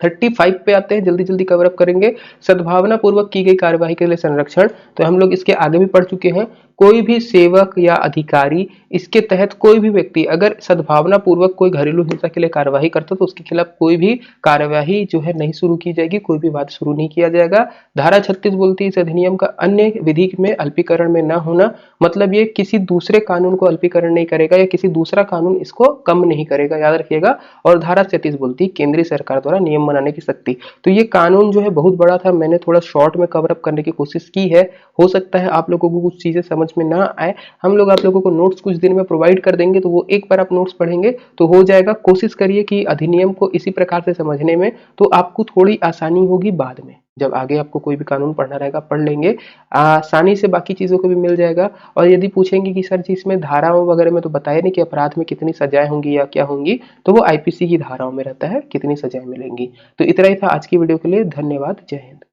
35 पे आते हैं, जल्दी जल्दी कवर अप करेंगे। सद्भावना पूर्वक की गई कार्यवाही के लिए संरक्षण, तो हम लोग इसके आगे भी पढ़ चुके हैं। कोई भी सेवक या अधिकारी, इसके तहत कोई भी व्यक्ति अगर सद्भावना पूर्वक कोई घरेलू हिंसा के लिए कार्यवाही करता तो उसके खिलाफ कोई भी कार्यवाही जो है नहीं शुरू की जाएगी, कोई भी वाद शुरू नहीं किया जाएगा। धारा 36 बोलती है इस अधिनियम का अन्य विधि में अल्पीकरण में न होना, मतलब ये किसी दूसरे कानून को अल्पीकरण नहीं करेगा या किसी दूसरा कानून इसको कम नहीं करेगा, याद रखिएगा। और धारा 37 बोलती है केंद्रीय सरकार द्वारा नियम बनाने की शक्ति। तो ये कानून जो है बहुत बड़ा था, मैंने थोड़ा शॉर्ट में कवर अप करने की कोशिश की है। हो सकता है आप लोगों को कुछ चीजें समझ में ना आए, हम लोग आप लोगों को नोट्स कुछ दिन में प्रोवाइड कर देंगे, तो वो एक बार आप नोट्स पढ़ेंगे तो हो जाएगा। कोशिश करिए कि अधिनियम को इसी प्रकार से समझने में, तो आपको थोड़ी आसानी होगी बाद में, जब आगे आपको कोई भी कानून पढ़ना रहेगा पढ़ लेंगे आसानी से, बाकी चीजों को भी मिल जाएगा। और यदि पूछेंगे कि सर जी इसमें धाराओं वगैरह में तो बताया नहीं कि अपराध में कितनी सजाएं होंगी या क्या होंगी, तो वो आईपीसी की धाराओं में रहता है कितनी सजाएं मिलेंगी। तो इतना ही था आज की वीडियो के लिए, धन्यवाद, जय हिंद।